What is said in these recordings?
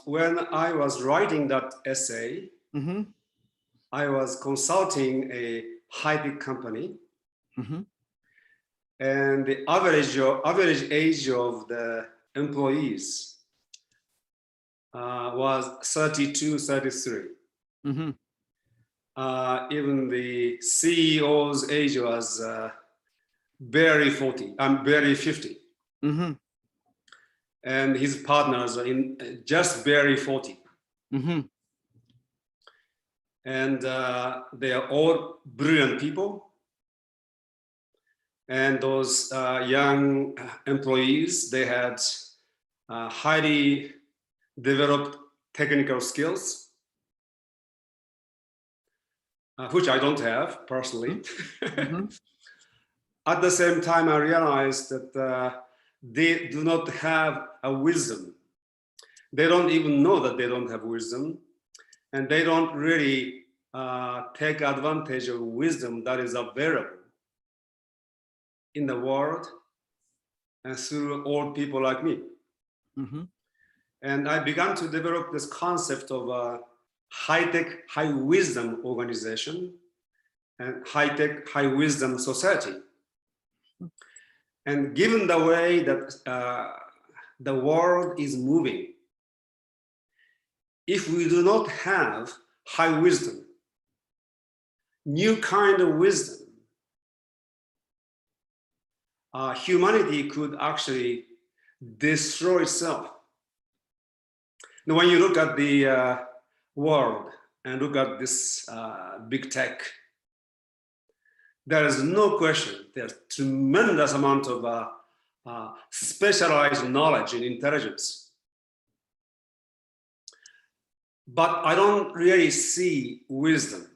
When I was writing that essay, I was consulting a high-tech company, and the average age of the employees was 32, 33. Even the CEO's age was barely 40, barely 50. And his partners are in just barely 40. And they are all brilliant people. And those young employees, they had highly developed technical skills, which I don't have personally. At the same time, I realized that they do not have a wisdom. They don't even know that they don't have wisdom, and they don't really take advantage of wisdom that is available in the world and through old people like me. And I began to develop this concept of a high-tech, high-wisdom organization and high-tech, high-wisdom society. And given the way that the world is moving, if we do not have high wisdom, new kind of wisdom, humanity could actually destroy itself. Now, when you look at the world and look at this big tech, there is no question, there's tremendous amount of specialized knowledge and intelligence. But I don't really see wisdom.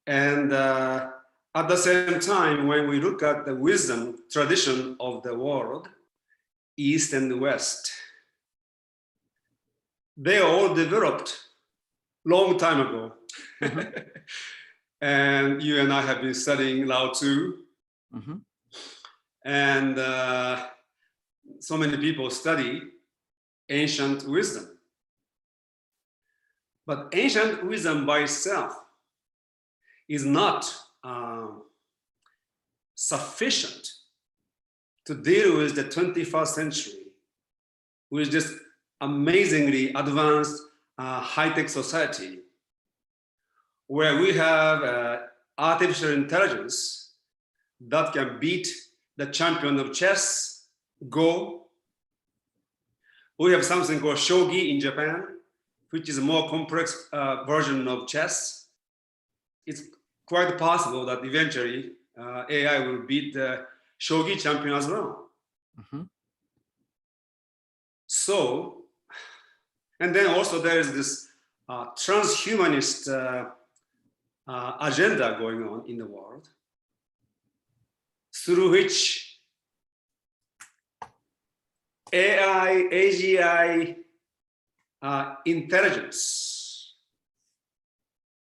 And at the same time, when we look at the wisdom tradition of the world, East and West, they all developed long time ago. And you and I have been studying Lao Tzu. And so many people study ancient wisdom. But ancient wisdom by itself is not sufficient to deal with the 21st century, with this amazingly advanced high-tech society, where we have artificial intelligence that can beat the champion of chess, Go. We have something called shogi in Japan, which is a more complex version of chess. It's quite possible that eventually AI will beat the shogi champion as well. So, and then also there is this transhumanist agenda going on in the world, through which AI, AGI intelligence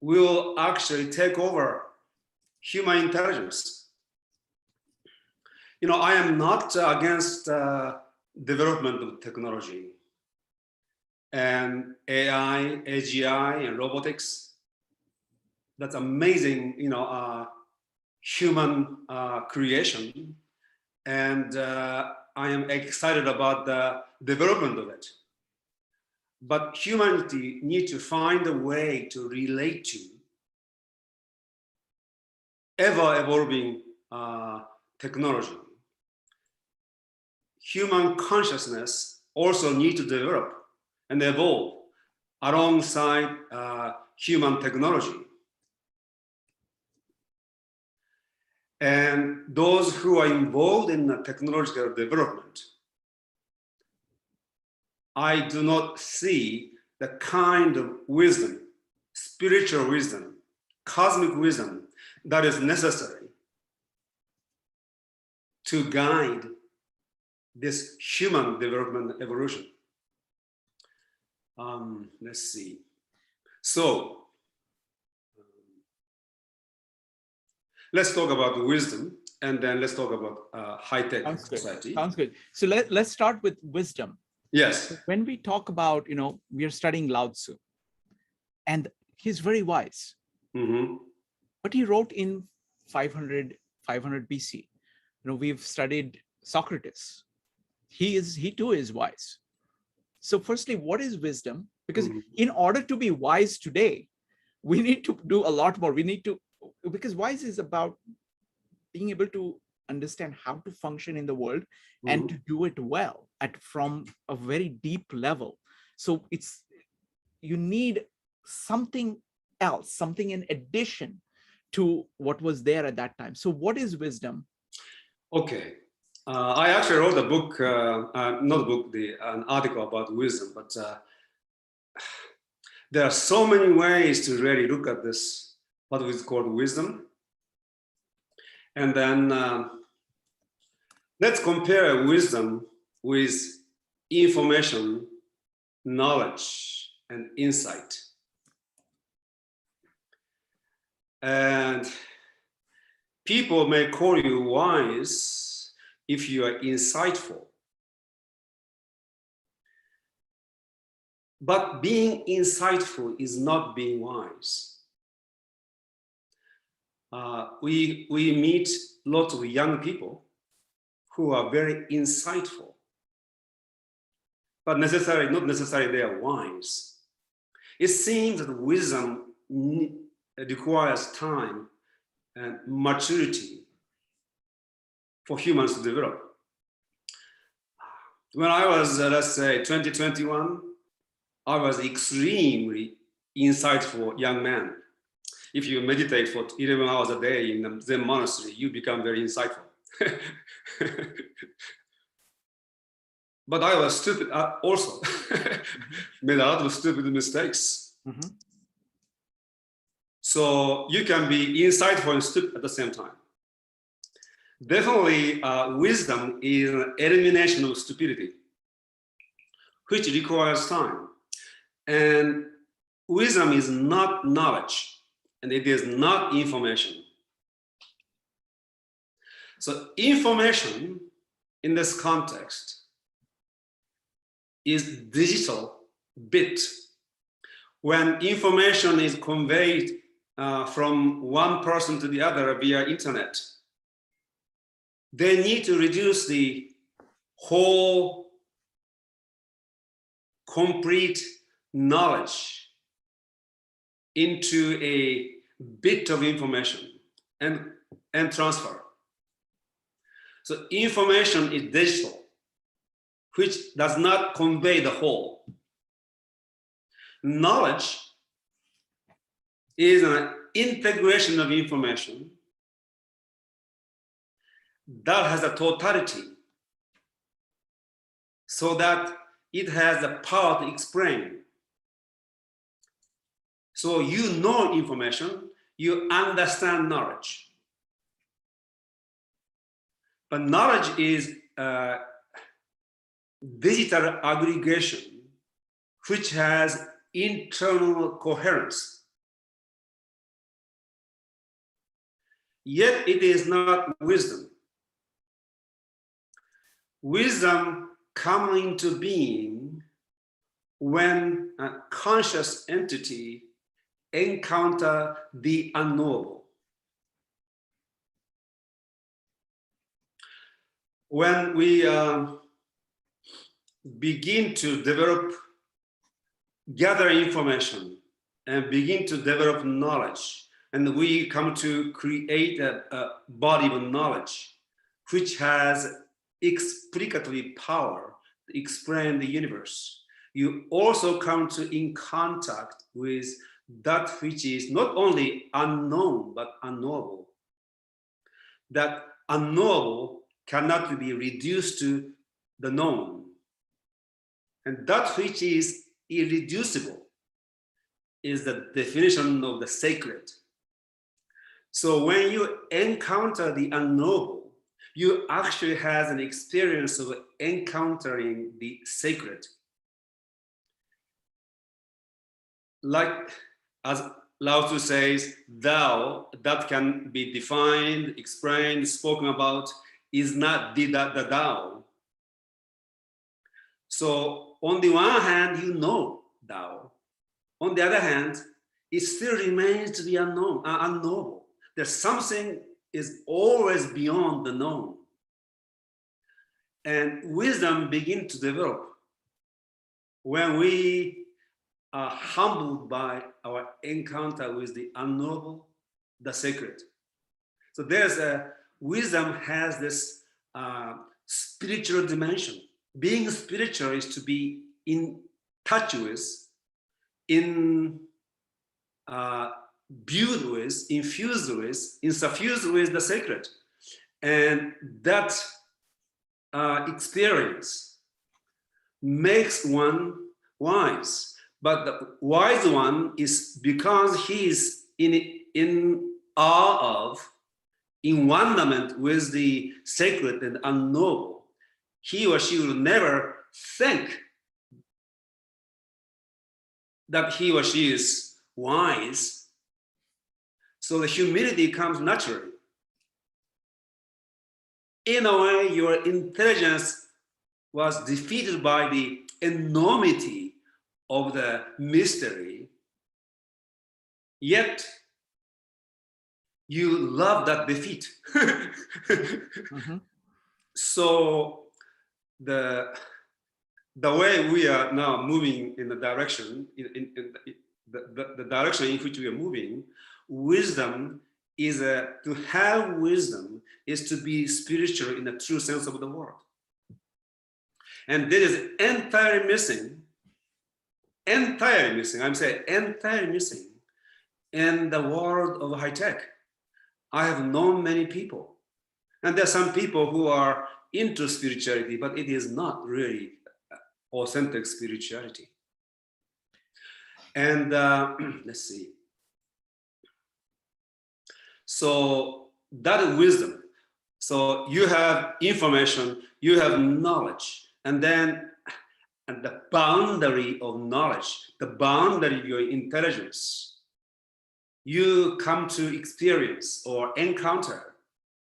will actually take over human intelligence. You know, I am not against development of technology and AI, AGI, and robotics. That's amazing, you know, human creation, and I am excited about the development of it. But humanity needs to find a way to relate to ever-evolving technology. Human consciousness also needs to develop and evolve alongside human technology. And those who are involved in the technological development, I do not see the kind of wisdom, spiritual wisdom, cosmic wisdom that is necessary to guide this human development evolution. Let's see. So, let's talk about wisdom. and then let's talk about high-tech Sounds good. society. Sounds good. So let's start with wisdom. Yes. When we talk about, we are studying Lao Tzu, and he's very wise. Mm-hmm. But he wrote in 500 BC. We've studied Socrates. He too is wise. So firstly, what is wisdom? Because in order to be wise today, we need to do a lot more. Because wise is about being able to understand how to function in the world and to do it well from a very deep level. So you need something else, something in addition to what was there at that time. So what is wisdom? Okay. I actually wrote a book, not a book, an article about wisdom, but there are so many ways to really look at this, what is called wisdom. And then let's compare wisdom with information, knowledge, and insight. And people may call you wise if you are insightful. But being insightful is not being wise. We meet lots of young people who are very insightful, but not necessarily they are wise. It seems that wisdom requires time and maturity for humans to develop. When I was, let's say, 2021, I was extremely insightful young man. If you meditate for 11 hours a day in the Zen monastery, you become very insightful. But I was stupid also. Made a lot of stupid mistakes. So you can be insightful and stupid at the same time. Definitely, wisdom is an elimination of stupidity, which requires time. And wisdom is not knowledge, and it is not information. So information in this context is digital bit. When information is conveyed from one person to the other via internet, they need to reduce the whole complete knowledge into a bit of information and transfer. So information is digital, which does not convey the whole. Knowledge is an integration of information that has a totality, so that it has the power to explain. So you know information, you understand knowledge. But knowledge is digital aggregation, which has internal coherence. Yet it is not wisdom. Wisdom comes into being when a conscious entity encounters the unknowable. When we begin to gather information and begin to develop knowledge, and we come to create a body of knowledge which has explicatory power to explain the universe, you also come in contact with that which is not only unknown but unknowable. That unknowable cannot be reduced to the known. And that which is irreducible is the definition of the sacred. So when you encounter the unknowable, you actually have an experience of encountering the sacred. Like, as Lao Tzu says, thou that can be defined, explained, spoken about is not the thou. So on the one hand, you know thou. On the other hand, it still remains to be unknown, unknowable. There's something is always beyond the known. And wisdom begins to develop when we are humbled by our encounter with the unknowable, the sacred. So there's a wisdom has this spiritual dimension. Being spiritual is to be in touch with, in build with, infused with, insuffused with the sacred. And that experience makes one wise. But the wise one is because he is in awe of, in wonderment with the sacred and unknowable. He or she will never think that he or she is wise. So the humility comes naturally. In a way, your intelligence was defeated by the enormity of the mystery, yet you love that defeat. Mm-hmm. So the way we are now moving in the direction, the direction in which we are moving, wisdom is to have wisdom is to be spiritual in the true sense of the word. And this is entirely missing, I'm saying entirely missing in the world of high tech. I have known many people, and there are some people who are into spirituality, but it is not really authentic spirituality. And let's see. So that wisdom. So you have information, you have knowledge, and then and the boundary of knowledge, the boundary of your intelligence, you come to experience or encounter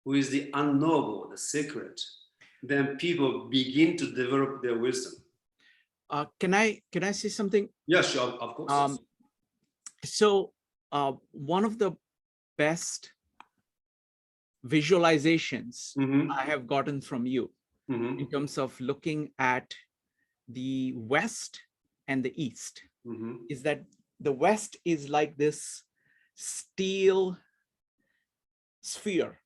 with the unknowable, the sacred, then people begin to develop their wisdom. Can I say something? Yeah, sure, of course. So one of the best visualizations I have gotten from you in terms of looking at the West and the East is that the West is like this steel sphere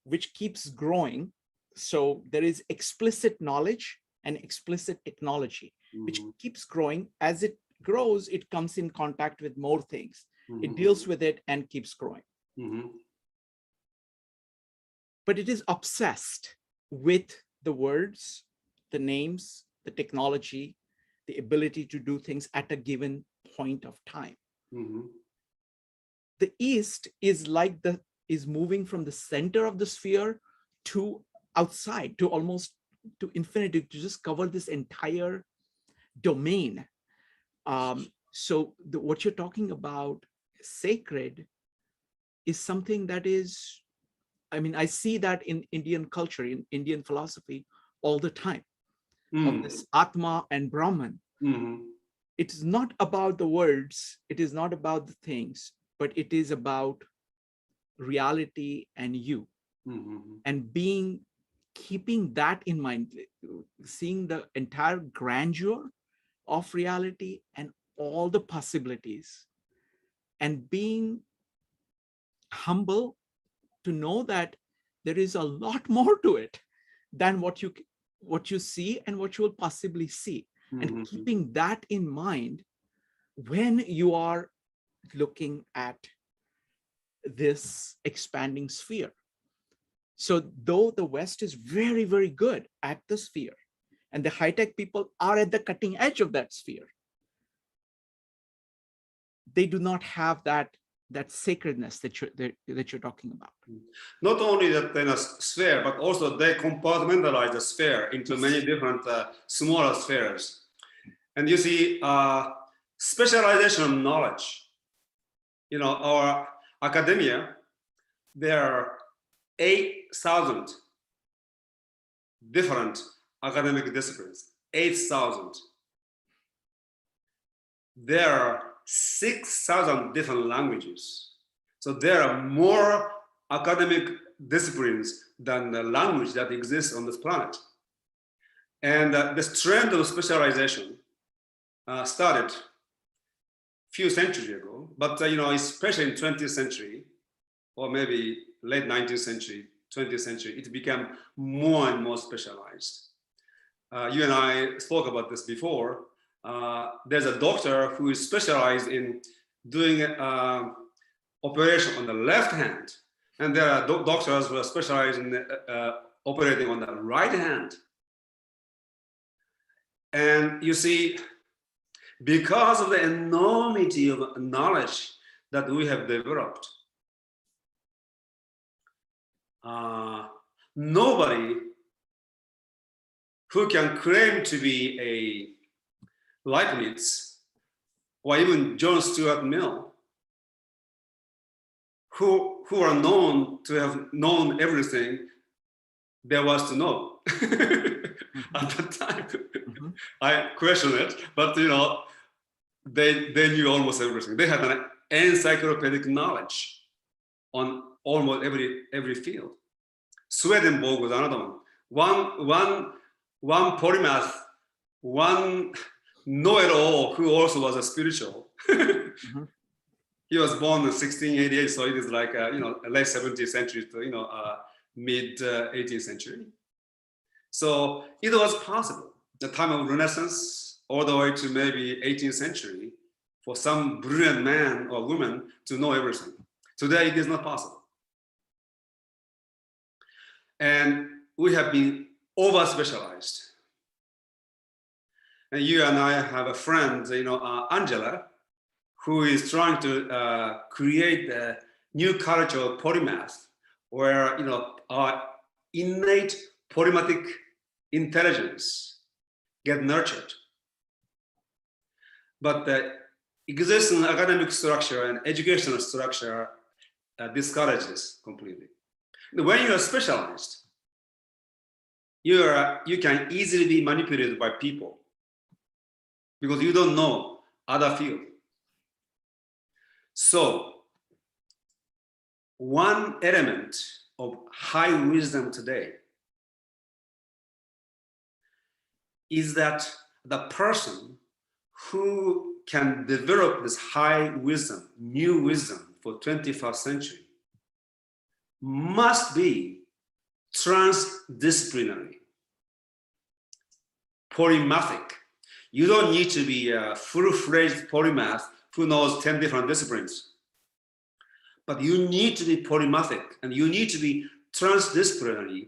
which keeps growing. So there is explicit knowledge and explicit technology which keeps growing. As it grows, it comes in contact with more things. It deals with it and keeps growing. But it is obsessed with the words, the names, the technology, the ability to do things at a given point of time. The East is like is moving from the center of the sphere to outside, to almost to infinity, to just cover this entire domain. So what you're talking about, sacred, is something that is, I mean, I see that in Indian culture, in Indian philosophy all the time, of this Atma and Brahman. It is not about the words, it is not about the things, but it is about reality and you. And keeping that in mind, seeing the entire grandeur of reality and all the possibilities, and being humble to know that there is a lot more to it than what you see and what you will possibly see. And keeping that in mind when you are looking at this expanding sphere. So though the West is very, very good at the sphere, and the high-tech people are at the cutting edge of that sphere, they do not have that sacredness that you're talking about. Not only that sphere, but also they compartmentalize the sphere into many different smaller spheres. And you see, specialization of knowledge our academia, there are 8,000 different academic disciplines, 8,000. There are 6,000 different languages. So there are more academic disciplines than the language that exists on this planet. And this trend of specialization started a few centuries ago, but especially in 20th century, or maybe late 19th century, 20th century, it became more and more specialized. You and I spoke about this before. There's a doctor who is specialized in doing operation on the left hand, and there are doctors who are specialized in operating on the right hand. And you see, because of the enormity of knowledge that we have developed, nobody who can claim to be a Leibniz or even John Stuart Mill, who are known to have known everything there was to know at that time. I question it, but they knew almost everything. They had an encyclopedic knowledge on almost every field. Swedenborg was another one. One polymath, one know-it-all who also was a spiritual. He was born in 1688, so it is like late 17th century to mid 18th century. So it was possible, the time of Renaissance, all the way to maybe 18th century, for some brilliant man or woman to know everything. Today, it is not possible. And we have been over-specialized. And you and I have a friend, Angela, who is trying to create a new culture of polymath, where our innate polymathic intelligence get nurtured. But the existing academic structure and educational structure discourages completely. When you are specialized, you can easily be manipulated by people because you don't know other field. So one element of high wisdom today is that the person who can develop this high wisdom, new wisdom for 21st century must be transdisciplinary, polymathic. You don't need to be a full-fledged polymath who knows 10 different disciplines. But you need to be polymathic and you need to be transdisciplinary.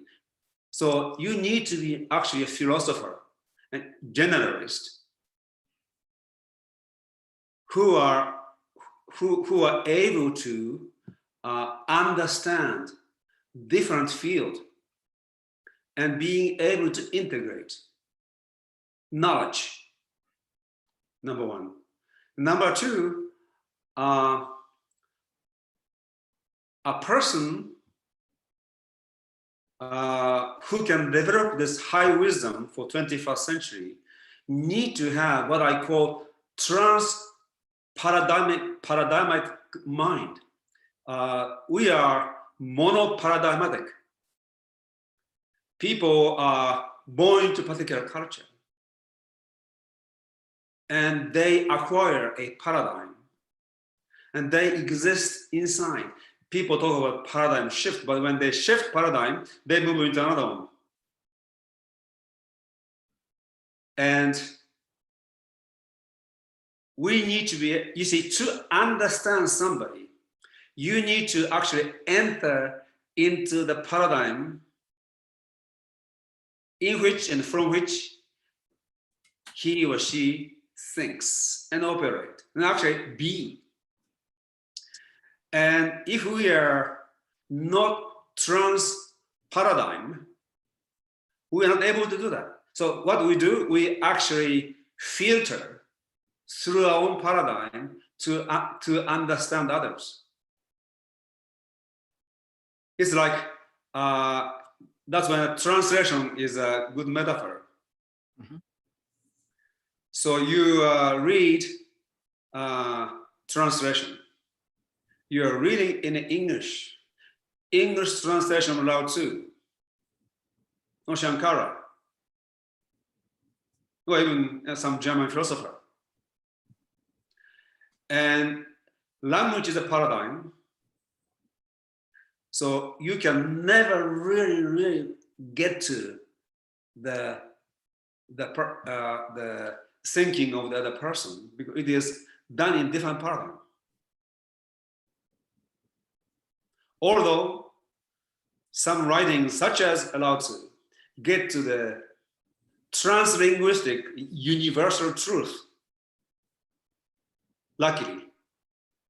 So you need to be actually a philosopher and generalist who are able to understand different fields and being able to integrate knowledge, number one. Number two, a person who can develop this high wisdom for 21st century need to have what I call paradigmatic mind. We are monoparadigmatic. People are born into a particular culture and they acquire a paradigm and they exist inside. People talk about paradigm shift, but when they shift paradigm, they move into another one. And we need to be, you see, to understand somebody, you need to actually enter into the paradigm in which and from which he or she thinks and operate and actually be. And if we are not trans paradigm, we are not able to do that. So what we do, we actually filter through our own paradigm to understand others. It's like that's when translation is a good metaphor. Mhm. So you read translation. You are reading in English translation of Lao Tzu, or Shankara, or even some German philosopher. And language is a paradigm. So you can never really get to the thinking of the other person, because it is done in different paradigm. Although some writings, such as Lao Tzu, get to the translinguistic universal truth, luckily,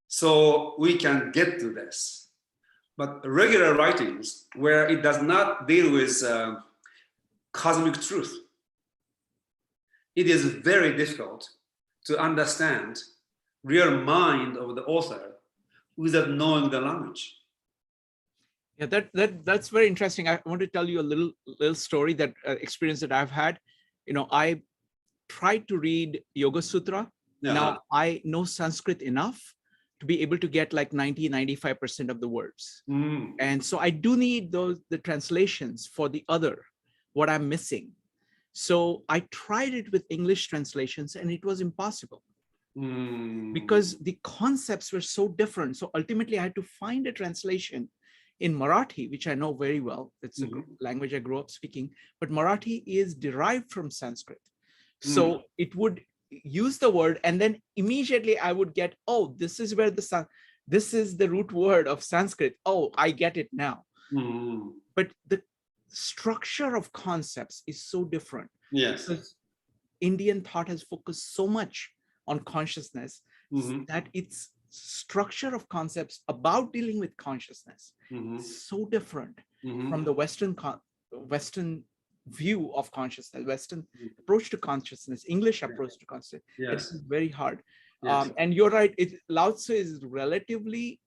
so we can get to this. But regular writings, where it does not deal with cosmic truth, it is very difficult to understand real mind of the author without knowing the language. Yeah, that's very interesting. I want to tell you a little story, that experience that I've had. I tried to read Yoga Sutra. Yeah. Now I know Sanskrit enough to be able to get like 95% of the words. And so I do need the translations for the other, what I'm missing. So I tried it with English translations and it was impossible because the concepts were so different. So ultimately I had to find a translation in Marathi, which I know very well. It's a language I grew up speaking, but Marathi is derived from Sanskrit. So it would use the word and then immediately I would get, oh, this is where this is the root word of Sanskrit. Oh, I get it now. But the structure of concepts is so different. Yes. Because Indian thought has focused so much on consciousness that its structure of concepts about dealing with consciousness is so different from the Western view of consciousness, Western approach to consciousness, English approach to consciousness. Yes. It's very hard. Yes. And you're right, Lao Tzu is relatively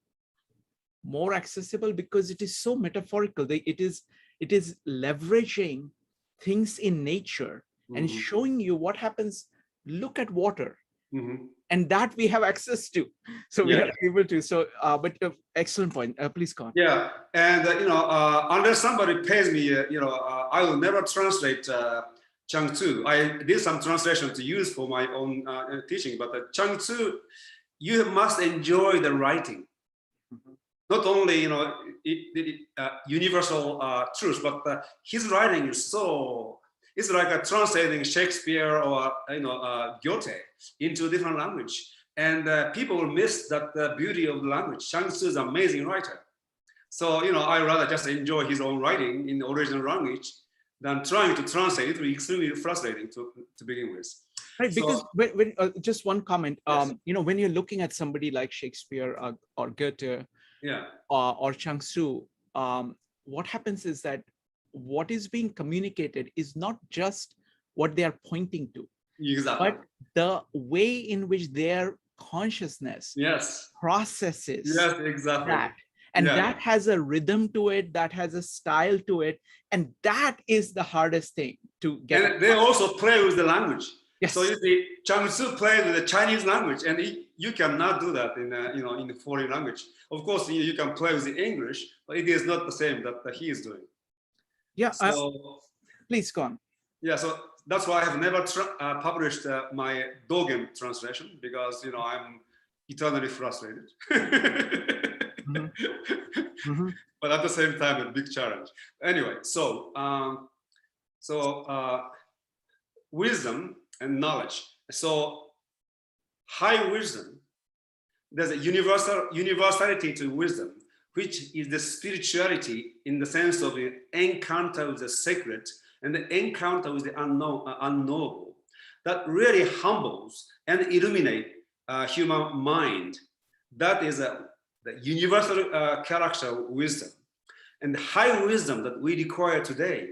more accessible because it is so metaphorical. It is leveraging things in nature and showing you what happens. Look at water. And that we have access to, so we are able to. So, but excellent point. Please go on. Yeah, and unless somebody pays me, I will never translate Chang Tzu. I did some translation to use for my own teaching, but Chang Tzu, you must enjoy the writing. Not only universal truth, but his writing is so. It's like translating Shakespeare or Goethe into a different language, and people will miss that beauty of the language. Chang Tzu is an amazing writer, so I rather just enjoy his own writing in the original language than trying to translate. It will be extremely frustrating to begin with. Right, because when just one comment, Yes. When you're looking at somebody like Shakespeare or Goethe, or Chang Tzu, what happens is that what is being communicated is not just what they are pointing to, Exactly. but the way in which their consciousness processes that. And that has a rhythm to it, that has a style to it. And that is the hardest thing to get. And they also play with the language. Yes. So you see, Chang Tzu plays with the Chinese language, and you cannot do that in in the foreign language. Of course, you can play with the English, but it is not the same that he is doing. Yeah. So, please go on. Yeah. So that's why I have never published my Dogen translation, because I'm eternally frustrated. But at the same time, a big challenge. Anyway, so wisdom and knowledge. So high wisdom, there's a universality to wisdom, which is the spirituality in the sense of the encounter with the sacred and the encounter with the unknowable, that really humbles and illuminates human mind. That is the universal character of wisdom. And the high wisdom that we require today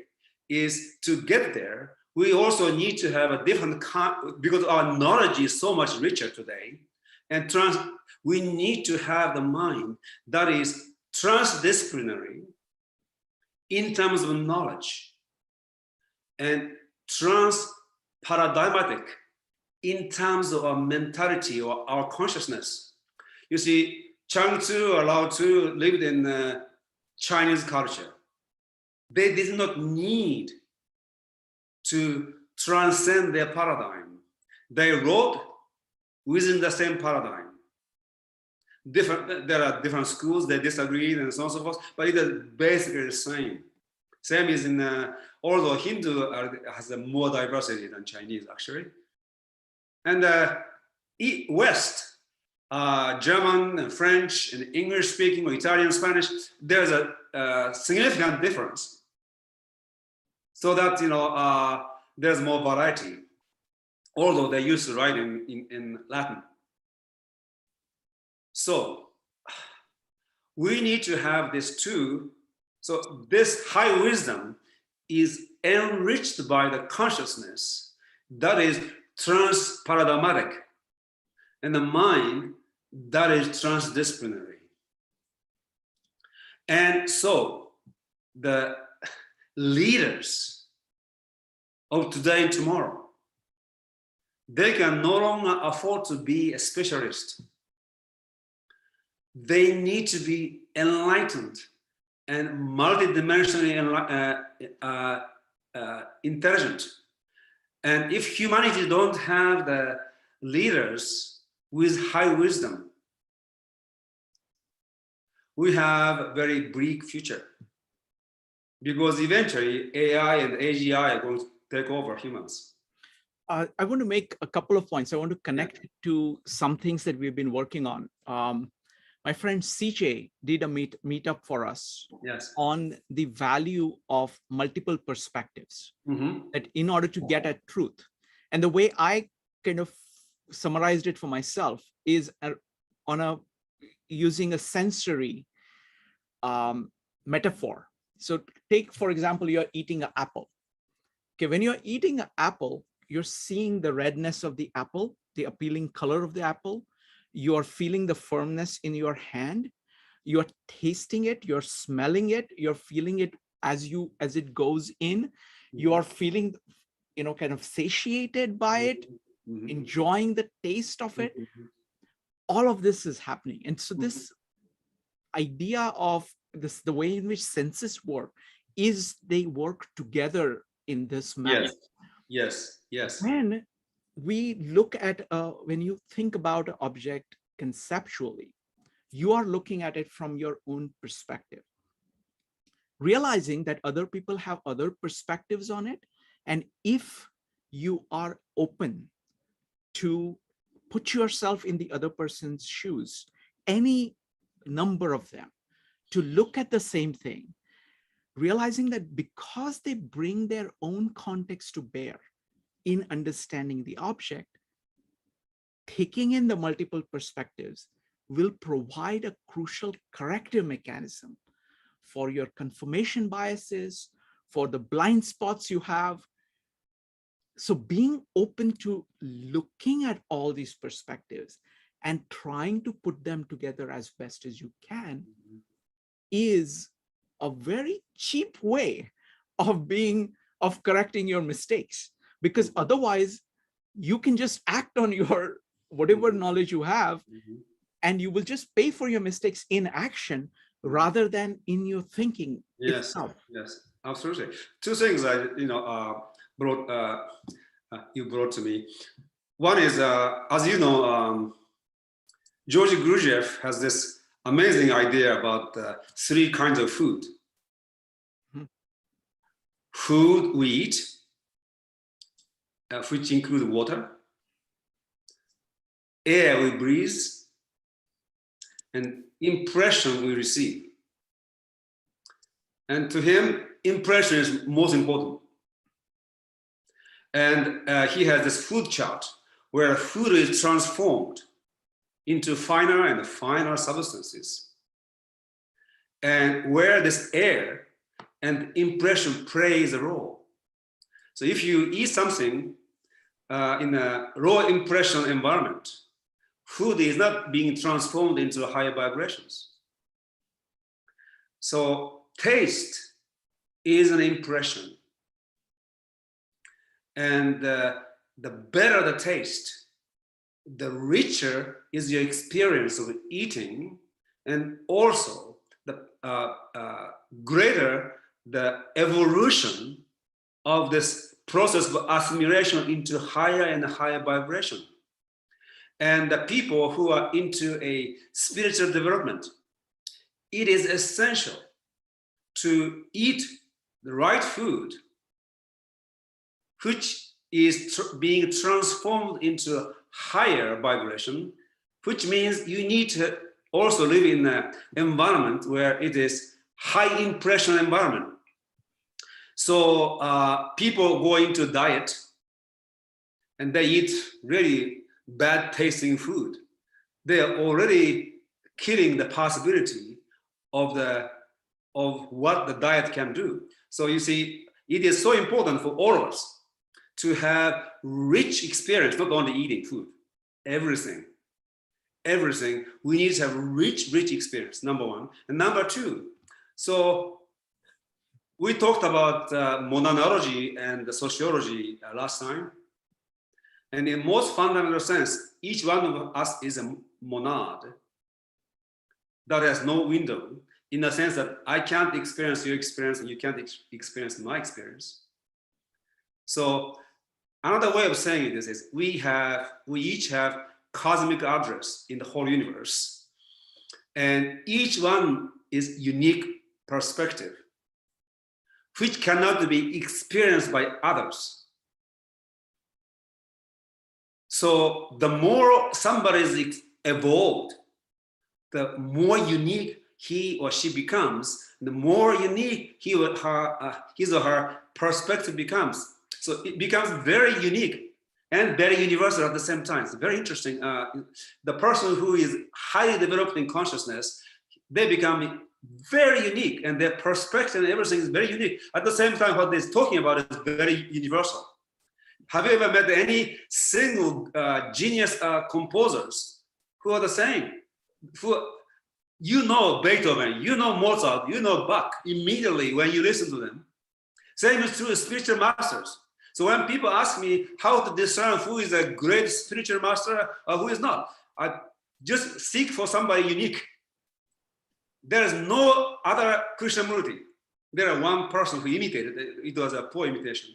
is, to get there, we also need to have a different, because our knowledge is so much richer today, And we need to have the mind that is transdisciplinary in terms of knowledge and trans-paradigmatic in terms of our mentality or our consciousness. You see, Chuang Tzu or Lao Tzu lived in Chinese culture. They did not need to transcend their paradigm. They wrote within the same paradigm. There are different schools, they disagreed and so on and so forth, but it is basically the same. Same is in, although Hindu has more diversity than Chinese actually. And West, German and French and English speaking or Italian, Spanish, there's a significant difference. So that, there's more variety, although they used to write in Latin. So we need to have this too. So this high wisdom is enriched by the consciousness that is trans-paradigmatic and the mind that is transdisciplinary. And so the leaders of today and tomorrow, they can no longer afford to be a specialist. They need to be enlightened and multidimensionally intelligent. And if humanity don't have the leaders with high wisdom, we have a very bleak future. Because eventually AI and AGI are going to take over humans. I want to make a couple of points. I want to connect it to some things that we've been working on. My friend CJ did a meetup for us on the value of multiple perspectives, that in order to get at truth. And the way I kind of summarized it for myself is using a sensory metaphor. So take, for example, you're eating an apple. Okay, when you're eating an apple, you're seeing the redness of the apple, the appealing color of the apple. You're feeling the firmness in your hand. You're tasting it, you're smelling it, you're feeling it as it goes in. You are feeling, kind of satiated by it, enjoying the taste of it. All of this is happening. And so this idea of the way in which senses work is they work together in this manner. Yes. When we look at, when you think about an object conceptually, you are looking at it from your own perspective, realizing that other people have other perspectives on it. And if you are open to put yourself in the other person's shoes, any number of them, to look at the same thing, realizing that because they bring their own context to bear in understanding the object, taking in the multiple perspectives will provide a crucial corrective mechanism for your confirmation biases, for the blind spots you have. So being open to looking at all these perspectives and trying to put them together as best as you can is a very cheap way of correcting your mistakes, because otherwise you can just act on your whatever knowledge you have, and you will just pay for your mistakes in action rather than in your thinking itself. Yes, absolutely. Two things you brought to me. One is, as you know, George Gurdjieff has this amazing idea about 3 kinds of food. Food we eat, which include water, air we breathe, and impression we receive. And to him, impression is most important. And he has this food chart where food is transformed into finer and finer substances, and where this air and impression plays a role. So if you eat something in a raw impression environment, food is not being transformed into higher vibrations. So taste is an impression. And the better the taste, the richer is your experience of eating, and also the greater the evolution of this process of assimilation into higher and higher vibration. And the people who are into a spiritual development, it is essential to eat the right food, which is being transformed into higher vibration, which means you need to also live in an environment where it is high impression environment. So people go into diet and they eat really bad tasting food. They are already killing the possibility of what the diet can do. So you see, it is so important for all of us to have rich experience, not only eating food, everything. We need to have rich experience, number one. And number two, so we talked about monadology and the sociology last time. And in most fundamental sense, each one of us is a monad that has no window, in the sense that I can't experience your experience and you can't experience my experience. So another way of saying this is we each have cosmic address in the whole universe, and each one is unique perspective, which cannot be experienced by others. So the more somebody is evolved, the more unique he or she becomes, the more unique his or her perspective becomes. So it becomes very unique and very universal at the same time. It's very interesting. The person who is highly developed in consciousness, they become very unique, and their perspective and everything is very unique. At the same time, what they're talking about is very universal. Have you ever met any single genius composers who are the same? You know Beethoven, you know Mozart, you know Bach immediately when you listen to them. Same is true with spiritual masters. So when people ask me how to discern who is a great spiritual master or who is not, I just seek for somebody unique. There is no other Krishnamurti. There is one person who imitated it. It was a poor imitation.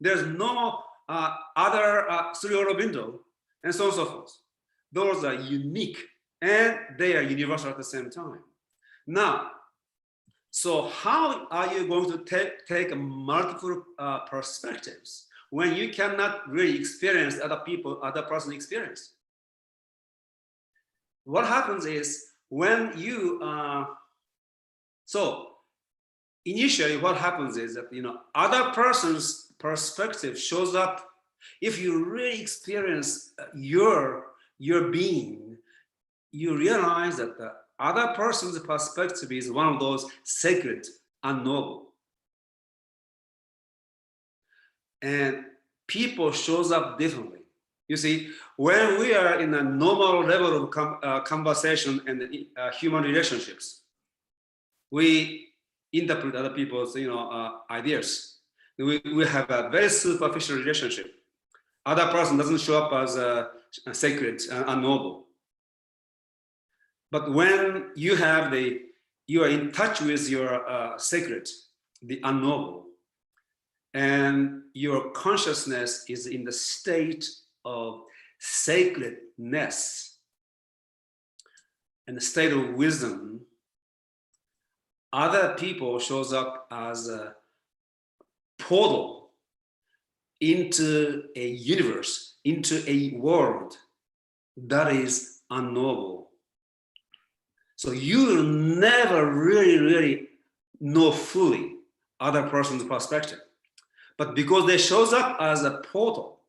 There's no other Sri Aurobindo, and so on and so forth. Those are unique, and they are universal at the same time. Now, so how are you going to take multiple perspectives when you cannot really experience other person's experience? What happens is when you, so initially what happens is that, other person's perspective shows up. If you really experience your being, you realize that the other person's perspective is one of those sacred, unknowable. And people shows up differently. You see, when we are in a normal level of conversation and human relationships, we interpret other people's ideas. We have a very superficial relationship. Other person doesn't show up as a sacred, unknowable. But when you are in touch with your sacred, the unknowable, and your consciousness is in the state of sacredness and the state of wisdom, other people shows up as a portal into a universe, into a world that is unknowable. So you will never really know fully other person's perspective. But because they shows up as a portal,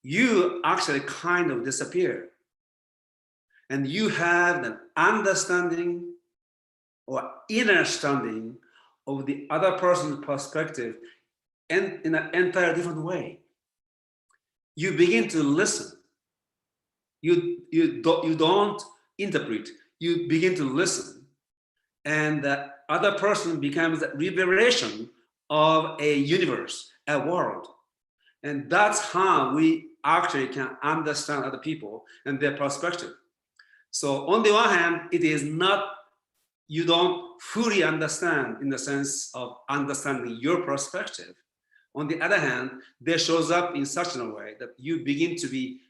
you actually kind of disappear. And you have an understanding or understanding of the other person's perspective in an entirely different way. You begin to listen. you don't interpret, you begin to listen, and the other person becomes a revelation of a universe, a world. And that's how we actually can understand other people and their perspective. So on the one hand, it is not, you don't fully understand in the sense of understanding your perspective. On the other hand, they shows up in such a way that you begin to be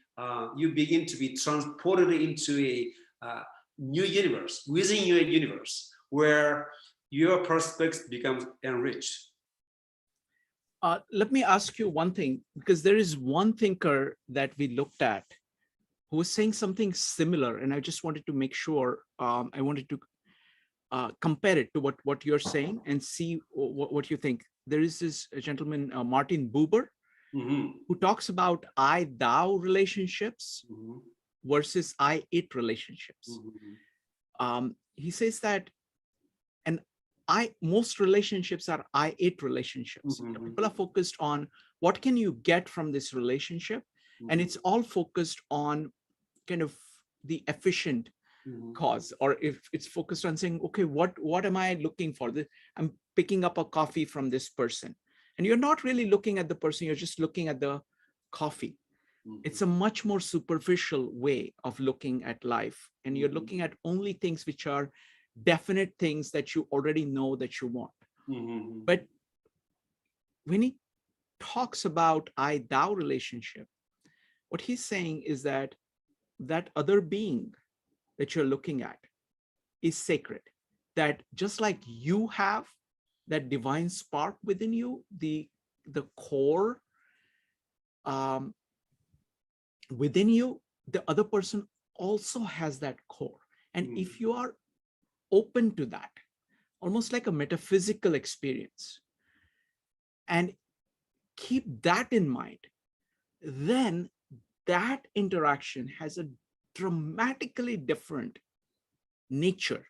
transported into a new universe, within your universe, where your perspective becomes enriched. Let me ask you one thing, because there is one thinker that we looked at who was saying something similar, and I just wanted to make sure, I wanted to compare it to what you're saying and see what you think. There is this gentleman, Martin Buber, who talks about I-thou relationships versus I-it relationships. He says that, and most relationships are I-it relationships. People are focused on what can you get from this relationship, and it's all focused on kind of the efficient cause, or if it's focused on saying, okay, what am I looking for? I'm picking up a coffee from this person, and you're not really looking at the person, you're just looking at the coffee. It's a much more superficial way of looking at life, and you're looking at only things which are definite things that you already know that you want. But when he talks about I-thou relationship, what he's saying is that that other being that you're looking at is sacred, that just like you have that divine spark within you, the core within you, the other person also has that core. And if you are open to that, almost like a metaphysical experience, and keep that in mind, then that interaction has a dramatically different nature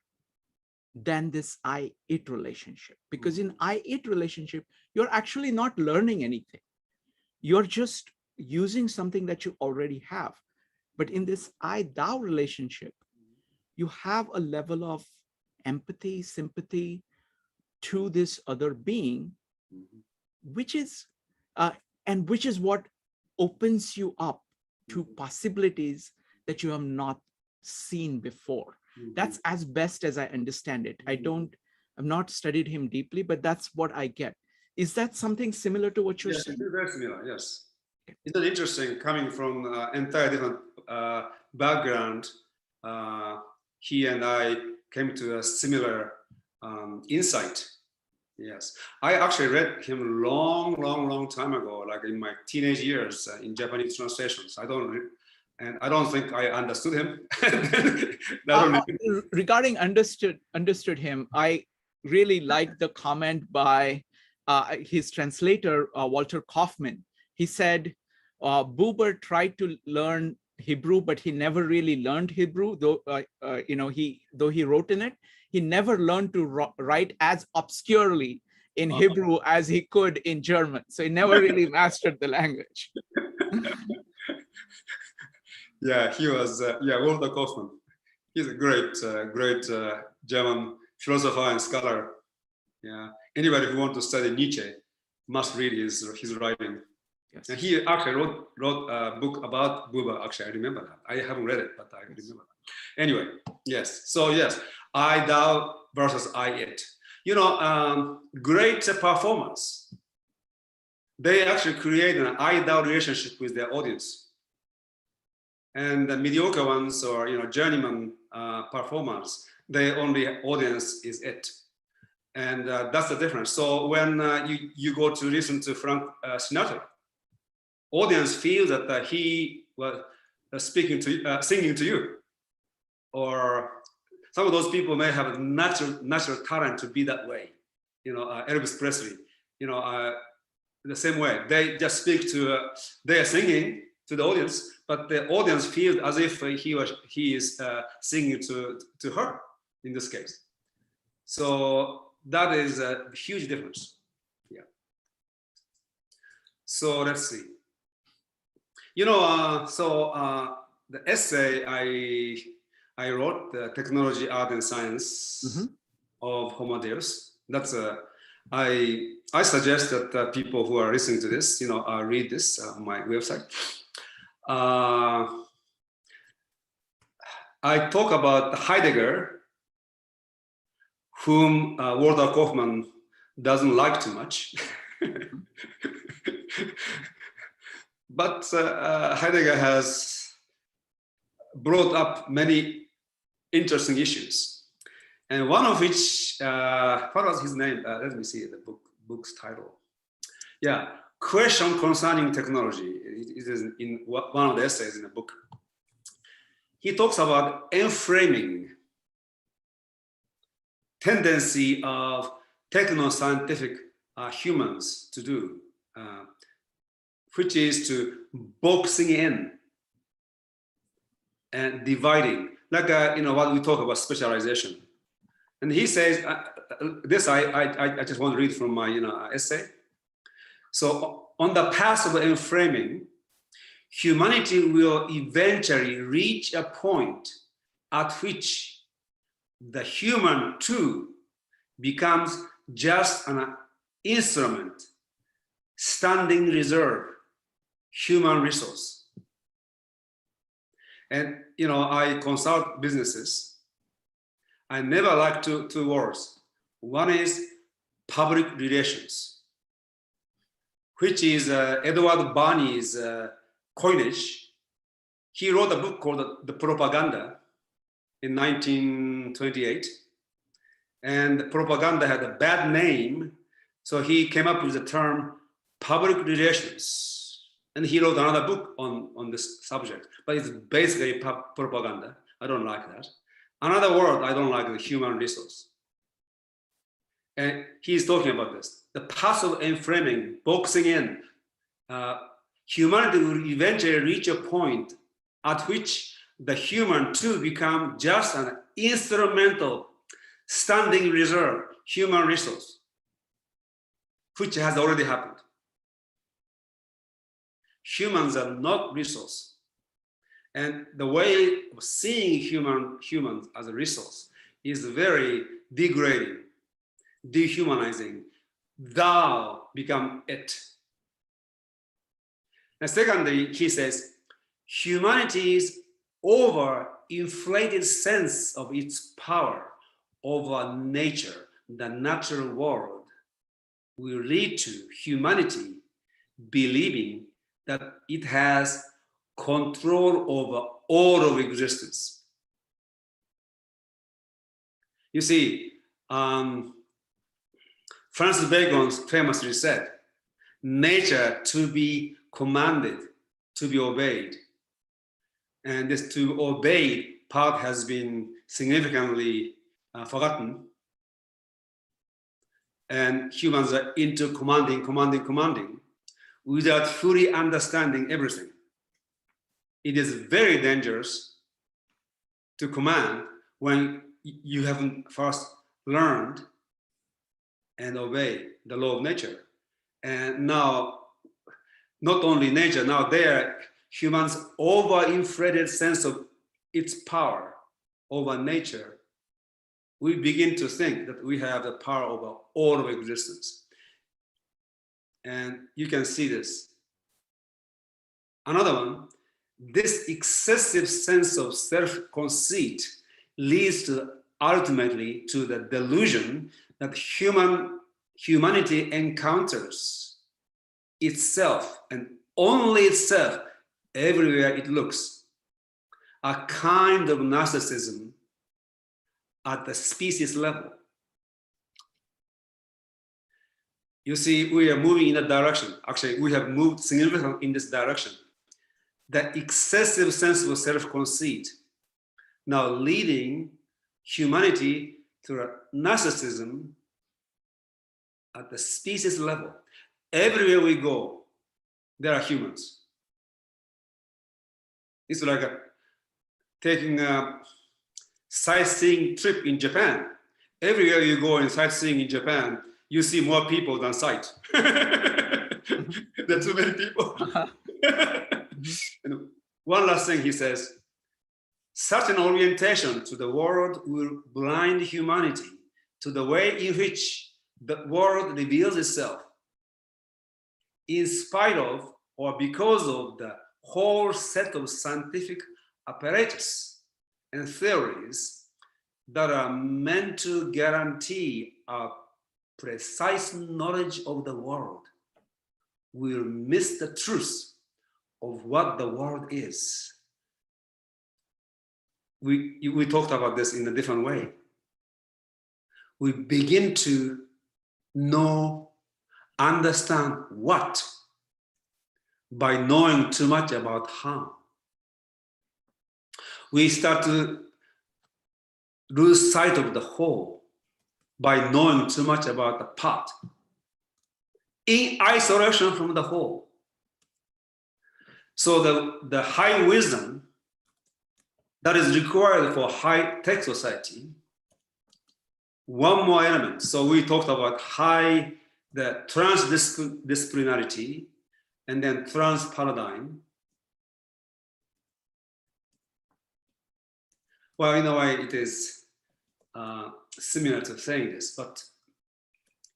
than this I-it relationship. Because in I-it relationship, you're actually not learning anything. You're just using something that you already have. But in this I-thou relationship, you have a level of empathy, sympathy to this other being, which is what opens you up to possibilities that you have not seen before. That's as best as I understand it. I've not studied him deeply, but that's what I get. Is that something similar to what you're saying? Yes, very similar, yes. Isn't it interesting, coming from entire different background, he and I came to a similar insight. Yes, I actually read him long time ago, like in my teenage years, in Japanese translations. I don't think I understood him. Regarding understood him, I really like the comment by his translator, Walter Kaufman. He said, Buber tried to learn Hebrew, but he never really learned Hebrew, though he wrote in it. He never learned to write as obscurely in Hebrew as he could in German. So he never really mastered the language. Yeah, he was, Walter Kaufmann. He's a great German philosopher and scholar. Yeah, anybody who wants to study Nietzsche must read his writing. Yes. And he actually wrote a book about Buber. Actually, I remember that. I haven't read it, but I remember that. Anyway, yes. So yes, I-thou versus I-it. Great performers, they actually create an I-thou relationship with their audience. And the mediocre ones, or journeyman performers, their only audience is it. And that's the difference. So when you go to listen to Frank Sinatra, audience feels that he was singing to you, or some of those people may have a natural talent to be that way. Elvis Presley, the same way. They just speak to, they are singing to the audience, but the audience feels as if he is singing to her in this case. So that is a huge difference. Yeah. So let's see. the essay I wrote, the technology, art, and science of Homo Deus. That's I suggest that people who are listening to this, read this on my website. I talk about Heidegger, whom Walter Kaufmann doesn't like too much. But Heidegger has brought up many interesting issues. And one of which, what was his name? Let me see the book's title. Yeah, Question Concerning Technology. It is in one of the essays in the book. He talks about enframing tendency of techno-scientific humans to do, which is to boxing in and dividing, like what we talk about specialization. And he says, this I just want to read from my essay. So on the path of enframing, humanity will eventually reach a point at which the human too becomes just an instrument, standing reserve, human resource. And I consult businesses. I never like two words. One is public relations, which is Edward Barney's coinage. He wrote a book called The Propaganda in 1928. And the propaganda had a bad name, so he came up with the term public relations. And he wrote another book on this subject, but it's basically propaganda. I don't like that. Another word I don't like is human resource. And he's talking about this. The path of enframing, boxing in, humanity will eventually reach a point at which the human too become just an instrumental, standing reserve, human resource, which has already happened. Humans are not resource. And the way of seeing humans as a resource is very degrading, dehumanizing. Thou become it. And secondly, he says, humanity's over-inflated sense of its power over nature, the natural world, will lead to humanity believing that it has control over all of existence. You see, Francis Bacon famously said, nature to be commanded, to be obeyed. And this to obey part has been significantly forgotten. And humans are into commanding, without fully understanding everything. It is very dangerous to command when you haven't first learned and obey the law of nature. And now, not only nature, now humans' over-inflated sense of its power over nature, we begin to think that we have the power over all of existence. And you can see this. Another one, this excessive sense of self-conceit leads ultimately to the delusion that humanity encounters itself and only itself everywhere it looks. A kind of narcissism at the species level. You see, we are moving in that direction. Actually, we have moved significantly in this direction. The excessive sense of self-conceit now leading humanity to a narcissism at the species level. Everywhere we go, there are humans. It's like taking a sightseeing trip in Japan. Everywhere you go in sightseeing in Japan, you see more people than sight. There are too many people. And one last thing he says, Such an orientation to the world will blind humanity to the way in which the world reveals itself, in spite of or because of the whole set of scientific apparatus and theories that are meant to guarantee a precise knowledge of the world, will miss the truth of what the world is. We talked about this in a different way. We begin to know, understand what by knowing too much about how. We start to lose sight of the whole by knowing too much about the part, in isolation from the whole. So the high wisdom that is required for high-tech society, one more element. So we talked about the transdisciplinarity and then trans-paradigm. Well, in a way, it is similar to saying this, but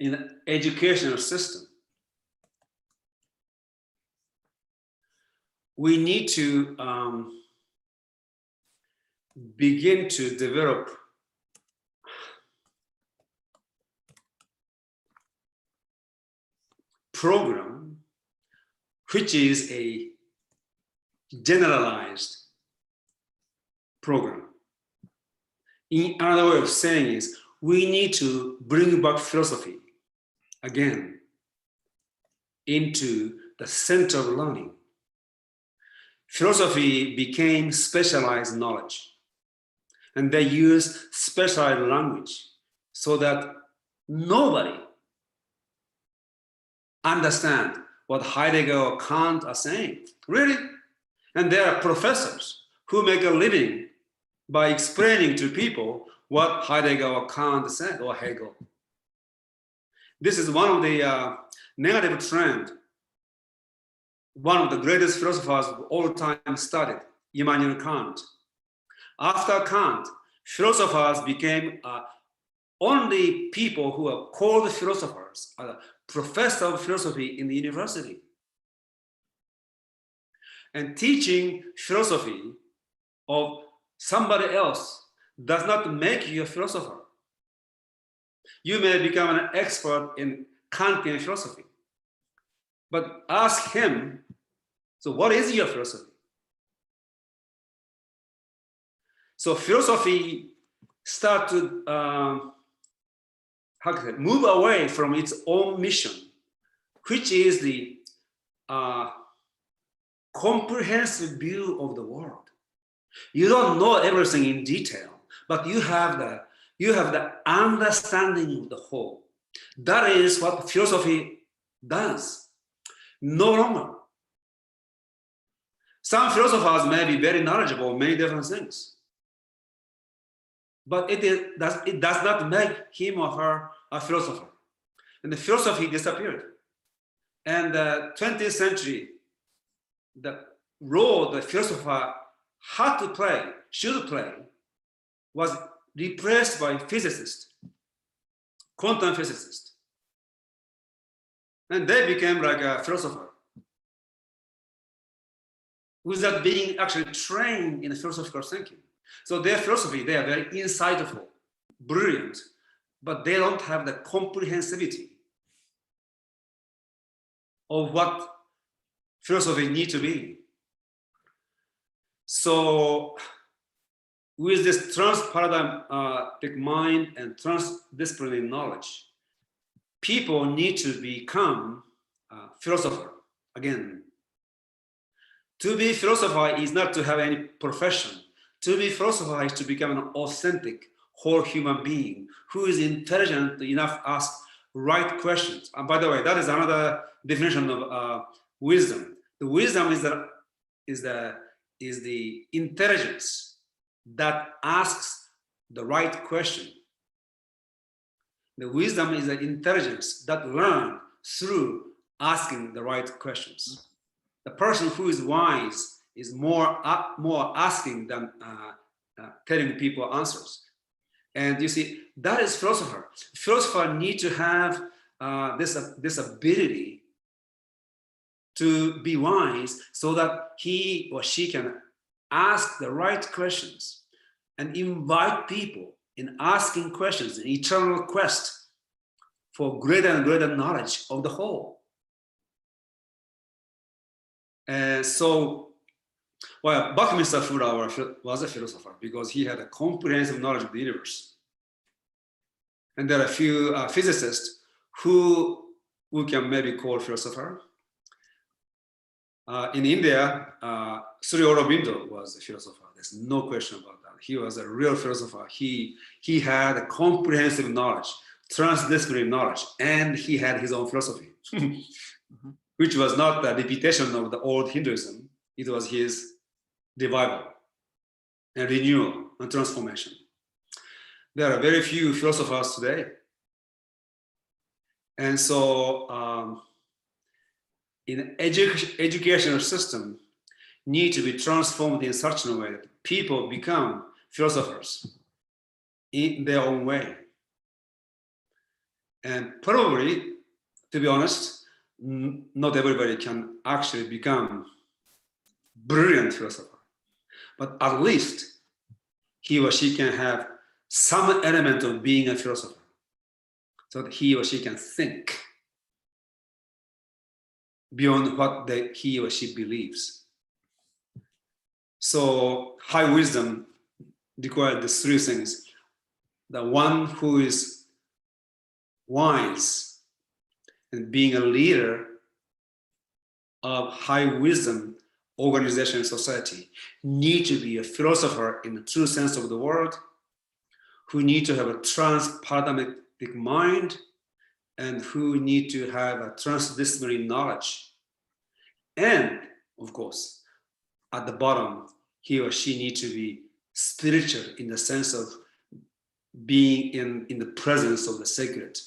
in an educational system, we need to begin to develop program which is a generalized program. In another way of saying is, we need to bring back philosophy again into the center of learning. Philosophy became specialized knowledge, and they use specialized language so that nobody understands what Heidegger or Kant are saying. Really? And there are professors who make a living by explaining to people what Heidegger or Kant said, or Hegel. This is one of the negative trends. One of the greatest philosophers of all time studied, Immanuel Kant. After Kant, philosophers became only people who are called philosophers, professor of philosophy in the university. And teaching philosophy of somebody else does not make you a philosopher. You may become an expert in Kantian philosophy, but ask him, so what is your philosophy? So philosophy start to move away from its own mission, which is the comprehensive view of the world. You don't know everything in detail, but you have the understanding of the whole. That is what philosophy does. No longer. Some philosophers may be very knowledgeable of many different things, but it does not make him or her a philosopher. And the philosophy disappeared. And the 20th century, the role the philosopher had to play, should play, was replaced by physicists, quantum physicists. And they became like a philosopher without being actually trained in philosophical thinking. So their philosophy, they are very insightful, brilliant, but they don't have the comprehensivity of what philosophy needs to be. So with this trans-paradigmatic mind and transdisciplinary knowledge, people need to become philosopher again. To be philosopher is not to have any profession. To be philosopher is to become an authentic, whole human being who is intelligent enough to ask right questions. And by the way, that is another definition of wisdom. The wisdom is the intelligence that asks the right question. The wisdom is the intelligence that learns through asking the right questions. The person who is wise is more asking than telling people answers. And you see, that is philosopher. Philosopher need to have this ability to be wise so that he or she can ask the right questions and invite people in asking questions, an eternal quest for greater and greater knowledge of the whole. And so, well, Buckminster Fuller was a philosopher because he had a comprehensive knowledge of the universe. And there are a few physicists who we can maybe call philosopher. In India, Sri Aurobindo was a philosopher. There's no question about that. He was a real philosopher. He had a comprehensive knowledge, transdisciplinary knowledge, and he had his own philosophy, which was not the repetition of the old Hinduism. It was his revival and renewal and transformation. There are very few philosophers today. And so in educational system need to be transformed in such a way that people become philosophers in their own way. And probably, to be honest, not everybody can actually become brilliant philosopher, but at least he or she can have some element of being a philosopher so that he or she can think beyond what he or she believes. So high wisdom requires these three things. The one who is wise and being a leader of high wisdom organization and society need to be a philosopher in the true sense of the word, who need to have a trans-paradigmatic mind, and who need to have a transdisciplinary knowledge. And of course, at the bottom, he or she needs to be spiritual in the sense of being in the presence of the sacred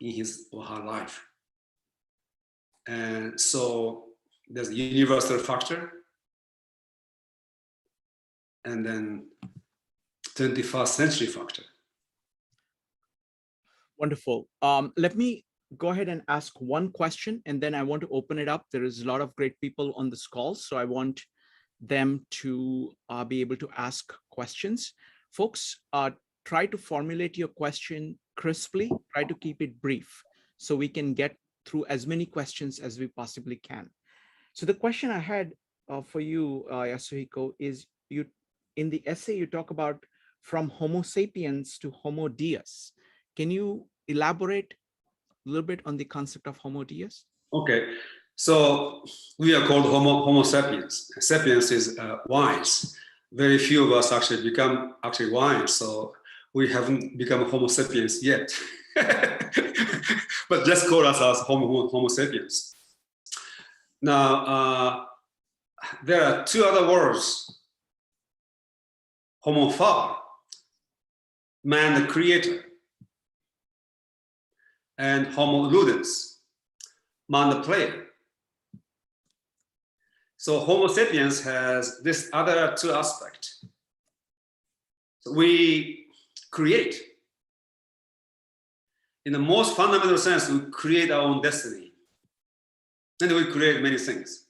in his or her life. And so there's a universal factor, and then 21st century factor. Wonderful. Let me go ahead and ask one question, and then I want to open it up. There is a lot of great people on this call, so I want them to be able to ask questions. Folks, try to formulate your question crisply, try to keep it brief so we can get through as many questions as we possibly can. So the question I had for you, Yasuhiko, is you in the essay you talk about from Homo sapiens to Homo deus. Can you elaborate a little bit on the concept of Homo deus? Okay, so we are called Homo sapiens. Sapiens is wise. Very few of us actually become wise, so we haven't become Homo sapiens yet. But let's call us as Homo sapiens. Now, there are two other words. Homo faber, man the creator, and Homo ludens, man the player. So Homo sapiens has this other two aspects. So we create. In the most fundamental sense, we create our own destiny. And we create many things.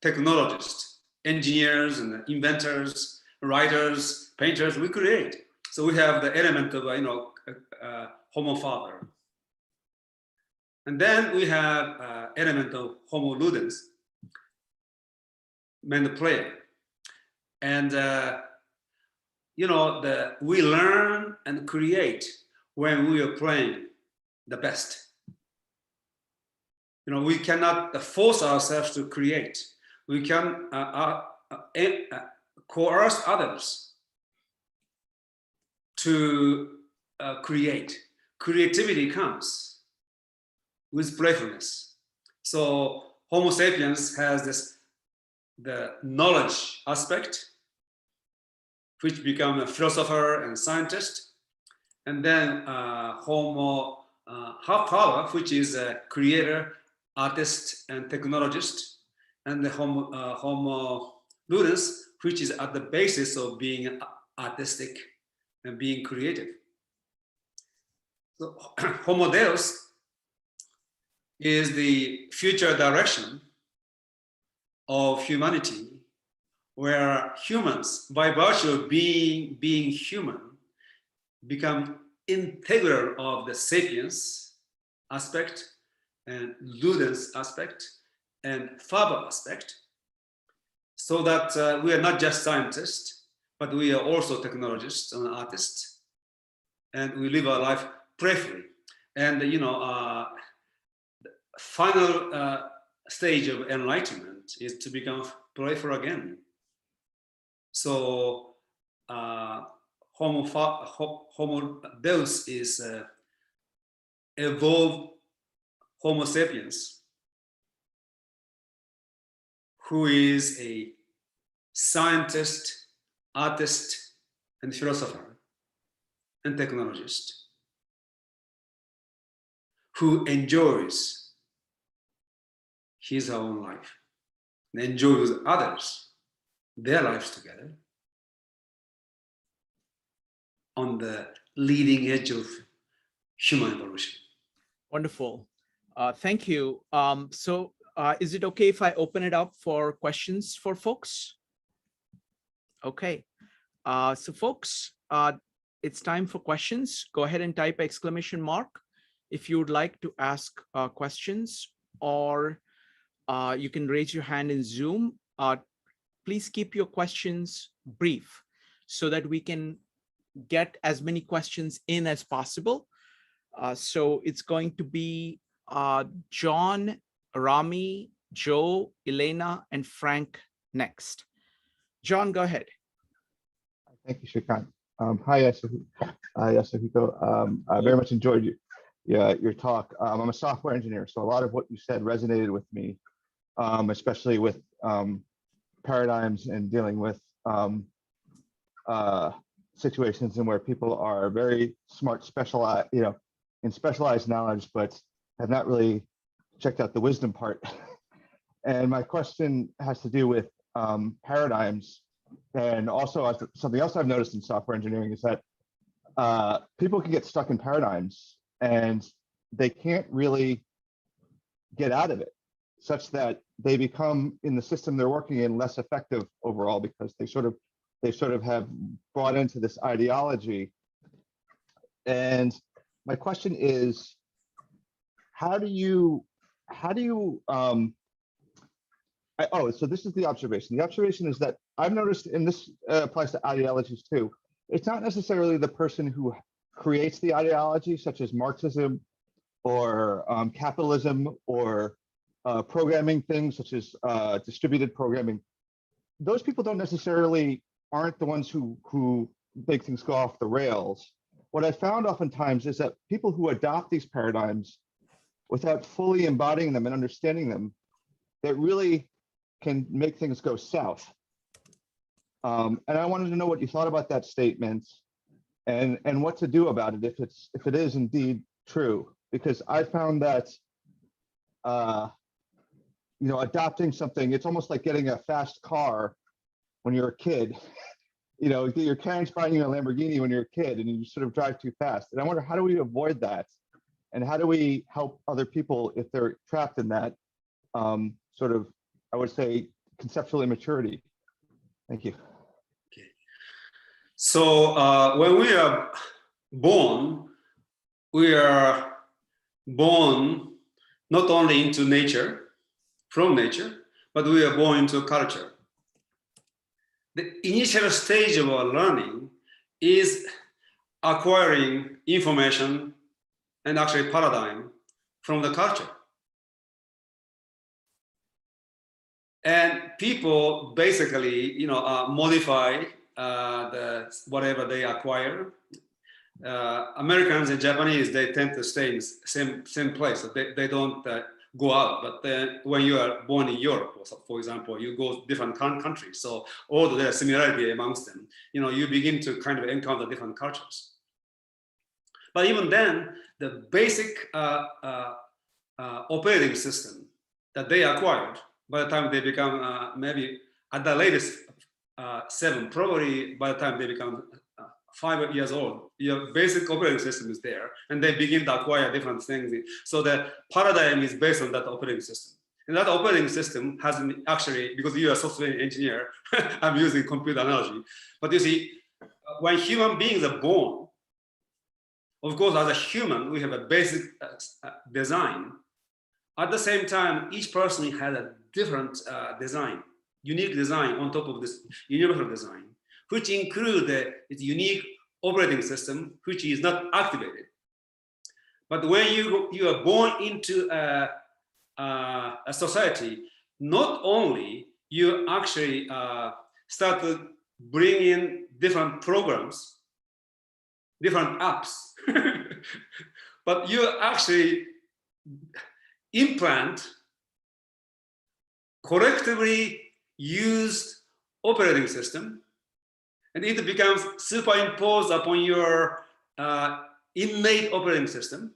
Technologists, engineers, and inventors, writers, painters, we create. So we have the element of, Homo faber. And then we have element of Homo ludens, man the player. And, we learn and create when we are playing the best. We cannot force ourselves to create. We can coerce others to create. Creativity comes with playfulness. So Homo sapiens has the knowledge aspect, which become a philosopher and scientist, and then Homo faber, which is a creator, artist, and technologist, and the Homo ludens, which is at the basis of being an artistic, and being creative. So Homo Deus is the future direction of humanity, where humans, by virtue of being human, become integral of the sapiens aspect and ludens aspect and faber aspect, so that we are not just scientists, but we are also technologists and artists, and we live our life prayerfully. And final stage of enlightenment is to become playful again. So Homo Deus is evolved Homo sapiens, who is a scientist, artist, and philosopher, and technologist, who enjoys his own life and enjoys others, their lives together, on the leading edge of human evolution. Wonderful. Thank you. So is it okay if I open it up for questions for folks? Okay. So folks, it's time for questions. Go ahead and type exclamation mark if you would like to ask questions, or you can raise your hand in Zoom. Please keep your questions brief so that we can get as many questions in as possible. So it's going to be John, Rami, Joe, Elena, and Frank next. John, go ahead. Thank you, Shrikant. Hi, Yasuhiko. I very much enjoyed your talk. I'm a software engineer, so a lot of what you said resonated with me, especially with paradigms and dealing with situations in where people are very smart, specialized, in specialized knowledge, but have not really checked out the wisdom part. And my question has to do with paradigms. And also something else I've noticed in software engineering is that people can get stuck in paradigms and they can't really get out of it, such that they become, in the system they're working in, less effective overall, because they sort of have brought into this ideology. And my question is, so this is the observation. The observation is that I've noticed, and this applies to ideologies too, it's not necessarily the person who creates the ideology, such as Marxism or capitalism or programming things such as distributed programming. Those people aren't the ones who make things go off the rails. What I found oftentimes is that people who adopt these paradigms without fully embodying them and understanding them, that really can make things go south. And I wanted to know what you thought about that statement and what to do about it if it is indeed true, because I found that adopting something, it's almost like getting a fast car when you're a kid. Your parents buying you a Lamborghini when you're a kid and you sort of drive too fast. And I wonder, how do we avoid that? And how do we help other people if they're trapped in that sort of, I would say, conceptual immaturity? Thank you. Okay. So when we are born not only into nature, from nature, but we are born into culture. The initial stage of our learning is acquiring information and actually paradigm from the culture. And people basically, modify whatever they acquire. Americans and Japanese, they tend to stay in the same place. They don't go out. But then when you are born in Europe, for example, you go to different countries. So although there's similarity amongst them, you begin to kind of encounter different cultures. But even then, the basic operating system that they acquired, by the time they become maybe at the latest 7, probably by the time they become 5 years old, your basic operating system is there, and they begin to acquire different things. So the paradigm is based on that operating system. And that operating system has actually, because you're a software engineer, I'm using computer analogy, but you see, when human beings are born, of course, as a human, we have a basic design. At the same time, each person has a different design, unique design on top of this universal design, which include its unique operating system, which is not activated. But when you are born into a society, not only you actually start to bring in different programs, different apps, but you actually implant collectively used operating system, and it becomes superimposed upon your innate operating system,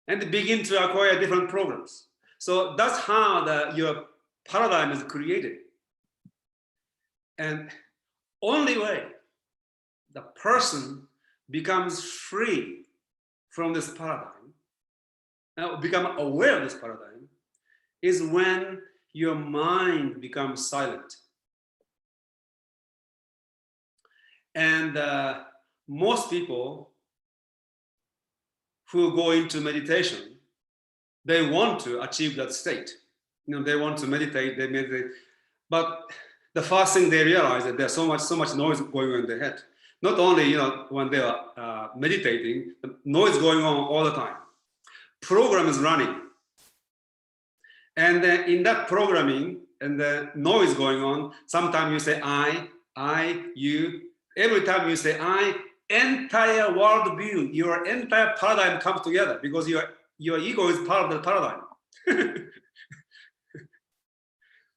and begin to acquire different programs. So that's how your paradigm is created. And only way the person becomes free from this paradigm, become aware of this paradigm, is when your mind becomes silent. And most people who go into meditation, they want to achieve that state. They want to meditate, they meditate. But the first thing they realize that there's so much noise going on in their head. Not only, when they are meditating, the noise going on all the time. Program is running. And in that programming and the noise going on, sometimes you say I, you. Every time you say I, entire world view, your entire paradigm comes together because your ego is part of the paradigm.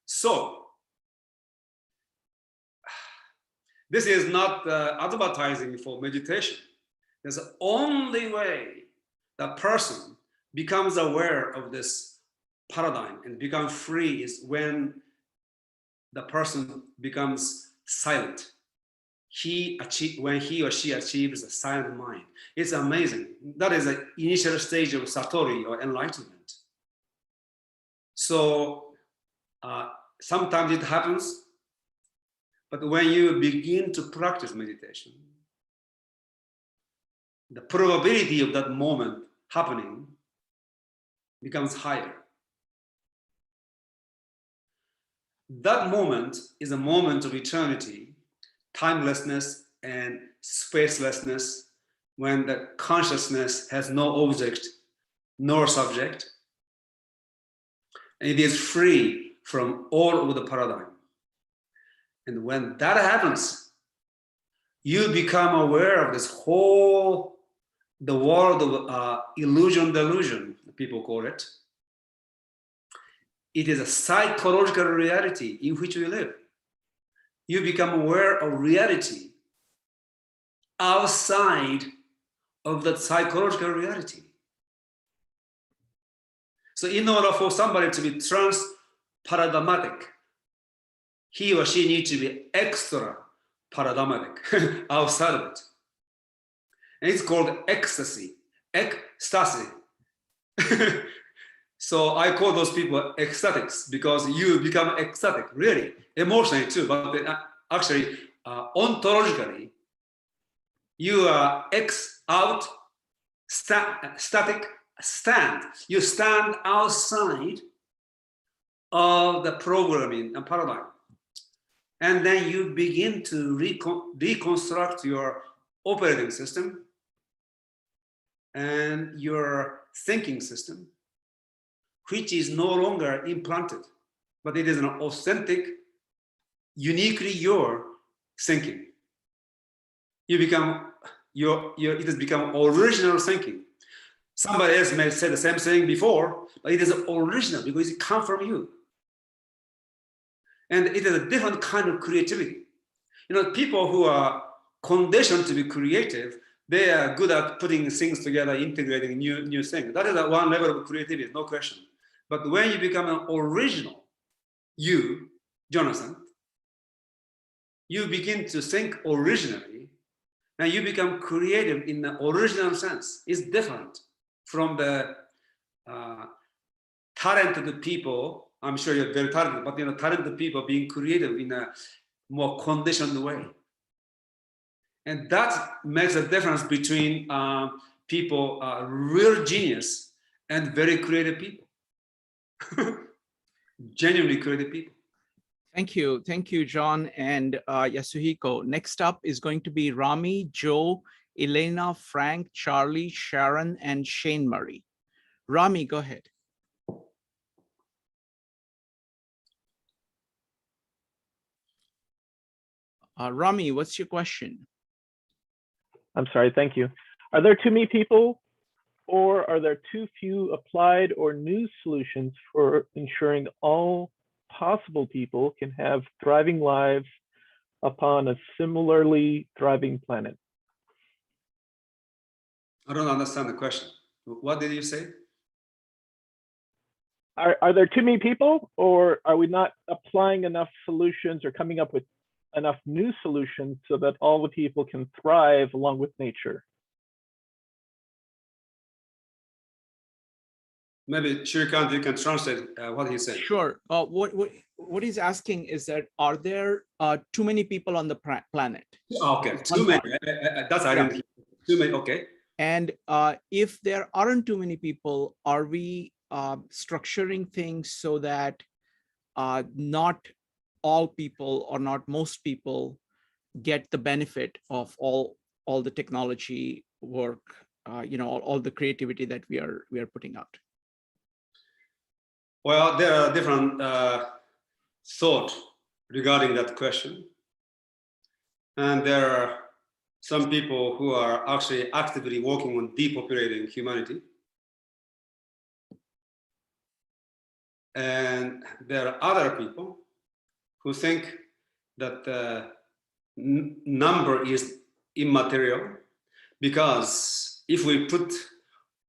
So, this is not advertising for meditation. There's the only way the person becomes aware of this paradigm and becomes free is when the person becomes silent. When he or she achieves a silent mind. It's amazing. That is the initial stage of Satori or enlightenment. So sometimes it happens, but when you begin to practice meditation, the probability of that moment happening becomes higher. That moment is a moment of eternity, timelessness and spacelessness, when the consciousness has no object nor subject, and it is free from all of the paradigm. And when that happens, you become aware of this the world of illusion delusion, people call it. It is a psychological reality in which we live. You become aware of reality outside of that psychological reality. So in order for somebody to be trans-paradigmatic, he or she needs to be extra paradigmatic outside of it. And it's called ecstasy. So I call those people ecstatics because you become ecstatic, really, emotionally too, but actually ontologically, you are static stand. You stand outside of the programming and paradigm. And then you begin to reconstruct your operating system and your thinking system, which is no longer implanted, but it is an authentic, uniquely your thinking. You become it has become original thinking. Somebody else may say the same thing before, but it is original because it comes from you. And it is a different kind of creativity. People who are conditioned to be creative, they are good at putting things together, integrating new things. That is one level of creativity, no question. But when you become an original, you, Jonathan, you begin to think originally, and you become creative in the original sense. It's different from the talented people. I'm sure you're very talented, but talented people being creative in a more conditioned way. And that makes a difference between people, real genius and very creative people, genuinely creative people. Thank you, John and Yasuhiko. Next up is going to be Rami, Joe, Elena, Frank, Charlie, Sharon, and Shane Murray. Rami, go ahead. Rami, what's your question? I'm sorry, thank you. Are there too many people, or are there too few applied or new solutions for ensuring all possible people can have thriving lives upon a similarly thriving planet? I don't understand the question. What did you say? Are there too many people, or are we not applying enough solutions or coming up with enough new solutions so that all the people can thrive along with nature? Maybe Shrikant, you can translate what he said. Sure. What he's asking is that, are there too many people on the planet? Okay, too many. That's I didn't hear. Too many. Okay. And if there aren't too many people, are we structuring things so that not all people or not most people get the benefit of all the technology work, all the creativity that we are putting out? Well, there are different thoughts regarding that question. And there are some people who are actually actively working on depopulating humanity. And there are other people who think that the number is immaterial, because if we put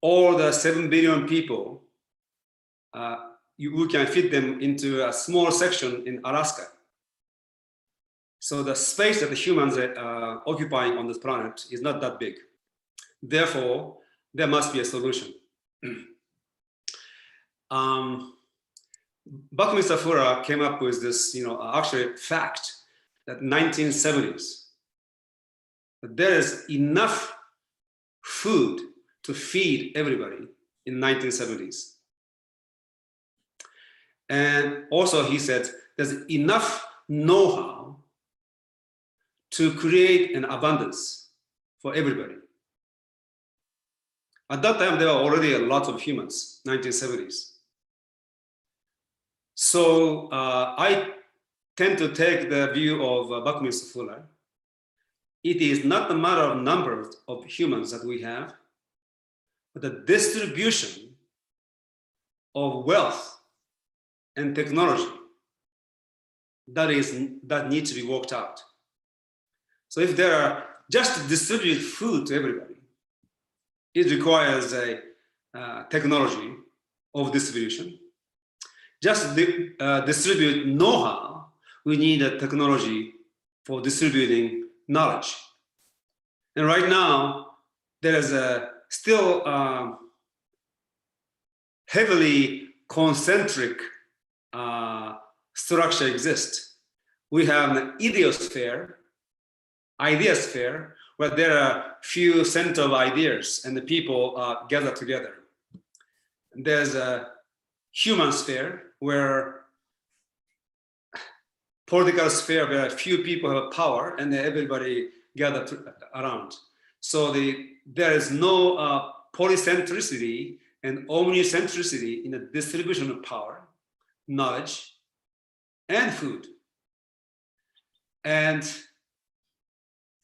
all the 7 billion people, we can fit them into a small section in Alaska. So the space that the humans are occupying on this planet is not that big. Therefore, there must be a solution. Buckminster Fuller came up with this, actually fact that 1970s, that there is enough food to feed everybody in 1970s. And also he said there's enough know-how to create an abundance for everybody. At that time, there were already a lot of humans, 1970s. So I tend to take the view of Buckminster Fuller. It is not a matter of number of humans that we have, but the distribution of wealth and technology that needs to be worked out. So if there are just to distribute food to everybody, it requires a technology of distribution. Just distribute know-how, we need a technology for distributing knowledge. And right now, there is a still heavily concentric structure exists. We have an idiosphere, where there are few center of ideas and the people gather together. And there's a human sphere, where political sphere, where a few people have power and everybody gather around. So there is no polycentricity and omnicentricity in the distribution of power, knowledge, and food. And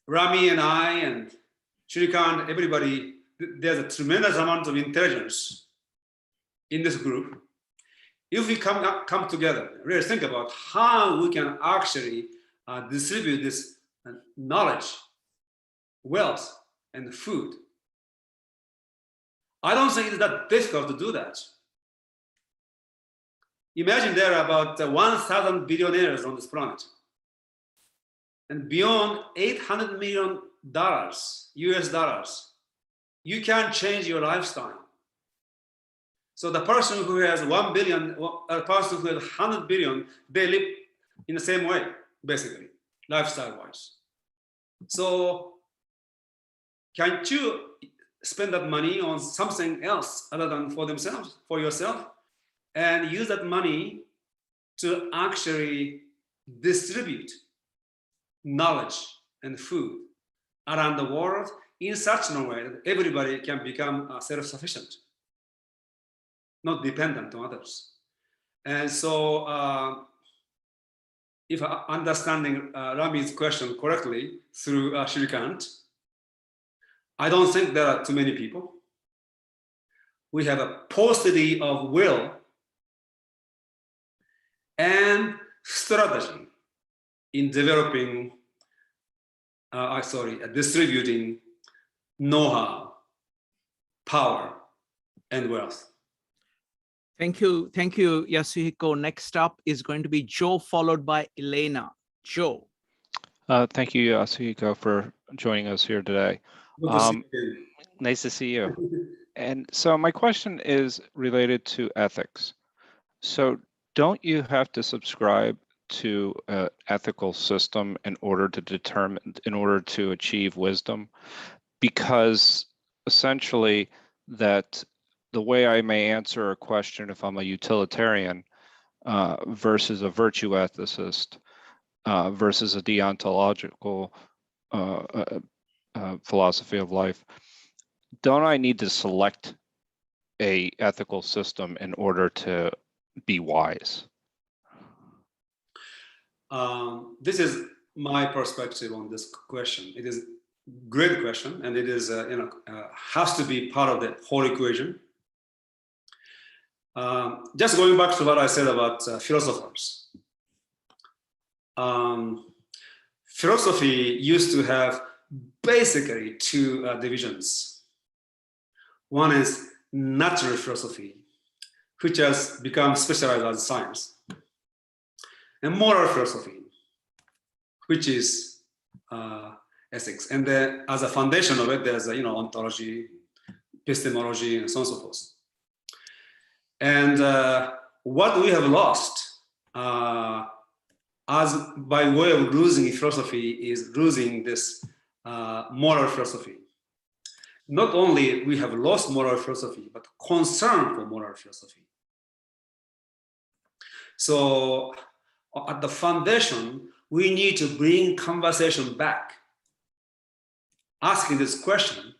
Rami and I and Shrikant, everybody, there's a tremendous amount of intelligence in this group. If we come together, really think about how we can actually distribute this knowledge, wealth, and food. I don't think it's that difficult to do that. Imagine there are about 1,000 billionaires on this planet. and beyond $800 million US dollars, you can change your lifestyle. So the person who has 1 billion, a person who has 100 billion, they live in the same way, basically, lifestyle-wise. So can't you spend that money on something else other than for themselves, for yourself, and use that money to actually distribute knowledge and food around the world in such a way that everybody can become self-sufficient, not dependent on others. And so if I'm understanding Rami's question correctly through Shrikant, I don't think there are too many people. We have a paucity of will and strategy in developing, distributing know-how, power, and wealth. Thank you, Yasuhiko. Next up is going to be Joe, followed by Elena. Joe. Thank you, Yasuhiko, for joining us here today. Good to see you. Nice to see you. And so my question is related to ethics. So don't you have to subscribe to an ethical system in order to achieve wisdom? Because essentially that the way I may answer a question if I'm a utilitarian versus a virtue ethicist versus a deontological philosophy of life, don't I need to select a ethical system in order to be wise? This is my perspective on this question. It is a great question, and it is has to be part of the whole equation. Just going back to what I said about philosophers. Philosophy used to have basically two divisions. One is natural philosophy, which has become specialized as science, and moral philosophy, which is ethics. And then as a foundation of it, there's ontology, epistemology, and so on and so forth. And what we have lost as by way of losing philosophy is losing this moral philosophy. Not only we have lost moral philosophy, but concern for moral philosophy. So at the foundation, we need to bring conversation back, asking this question: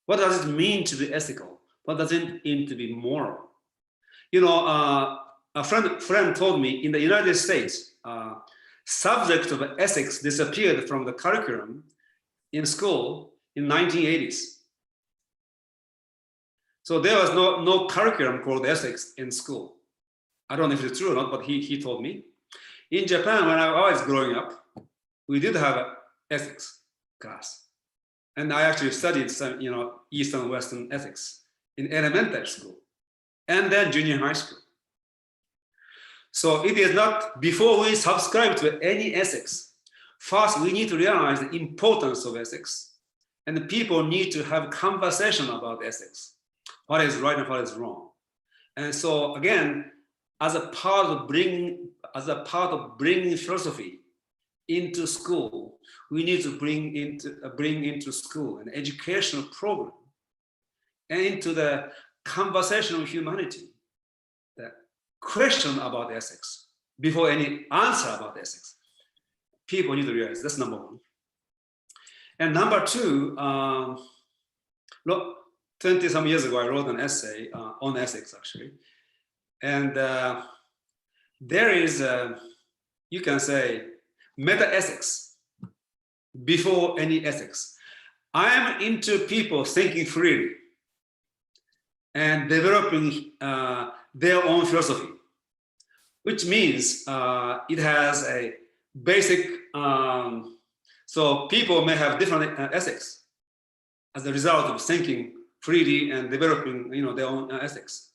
what does it mean to be ethical? What does it mean to be moral? A friend told me in the United States, subject of ethics disappeared from the curriculum in school in 1980s. So there was no curriculum called ethics in school. I don't know if it's true or not, but he told me. In Japan, when I was growing up, we did have an ethics class. And I actually studied some, East and Western ethics in elementary school and then junior high school. So it is not, before we subscribe to any ethics, first we need to realize the importance of ethics, and the people need to have conversation about ethics, what is right and what is wrong. And so again, as a part of bringing philosophy into school, we need to bring into school an educational program and into the conversation of humanity, the question about ethics before any answer about ethics. People need to realize that's number one. And number two, 20-some years ago, I wrote an essay on ethics, actually. And there is, you can say, meta-ethics before any ethics. I am into people thinking freely and developing their own philosophy, which means it has a basic, so people may have different ethics as a result of thinking freely and developing their own ethics.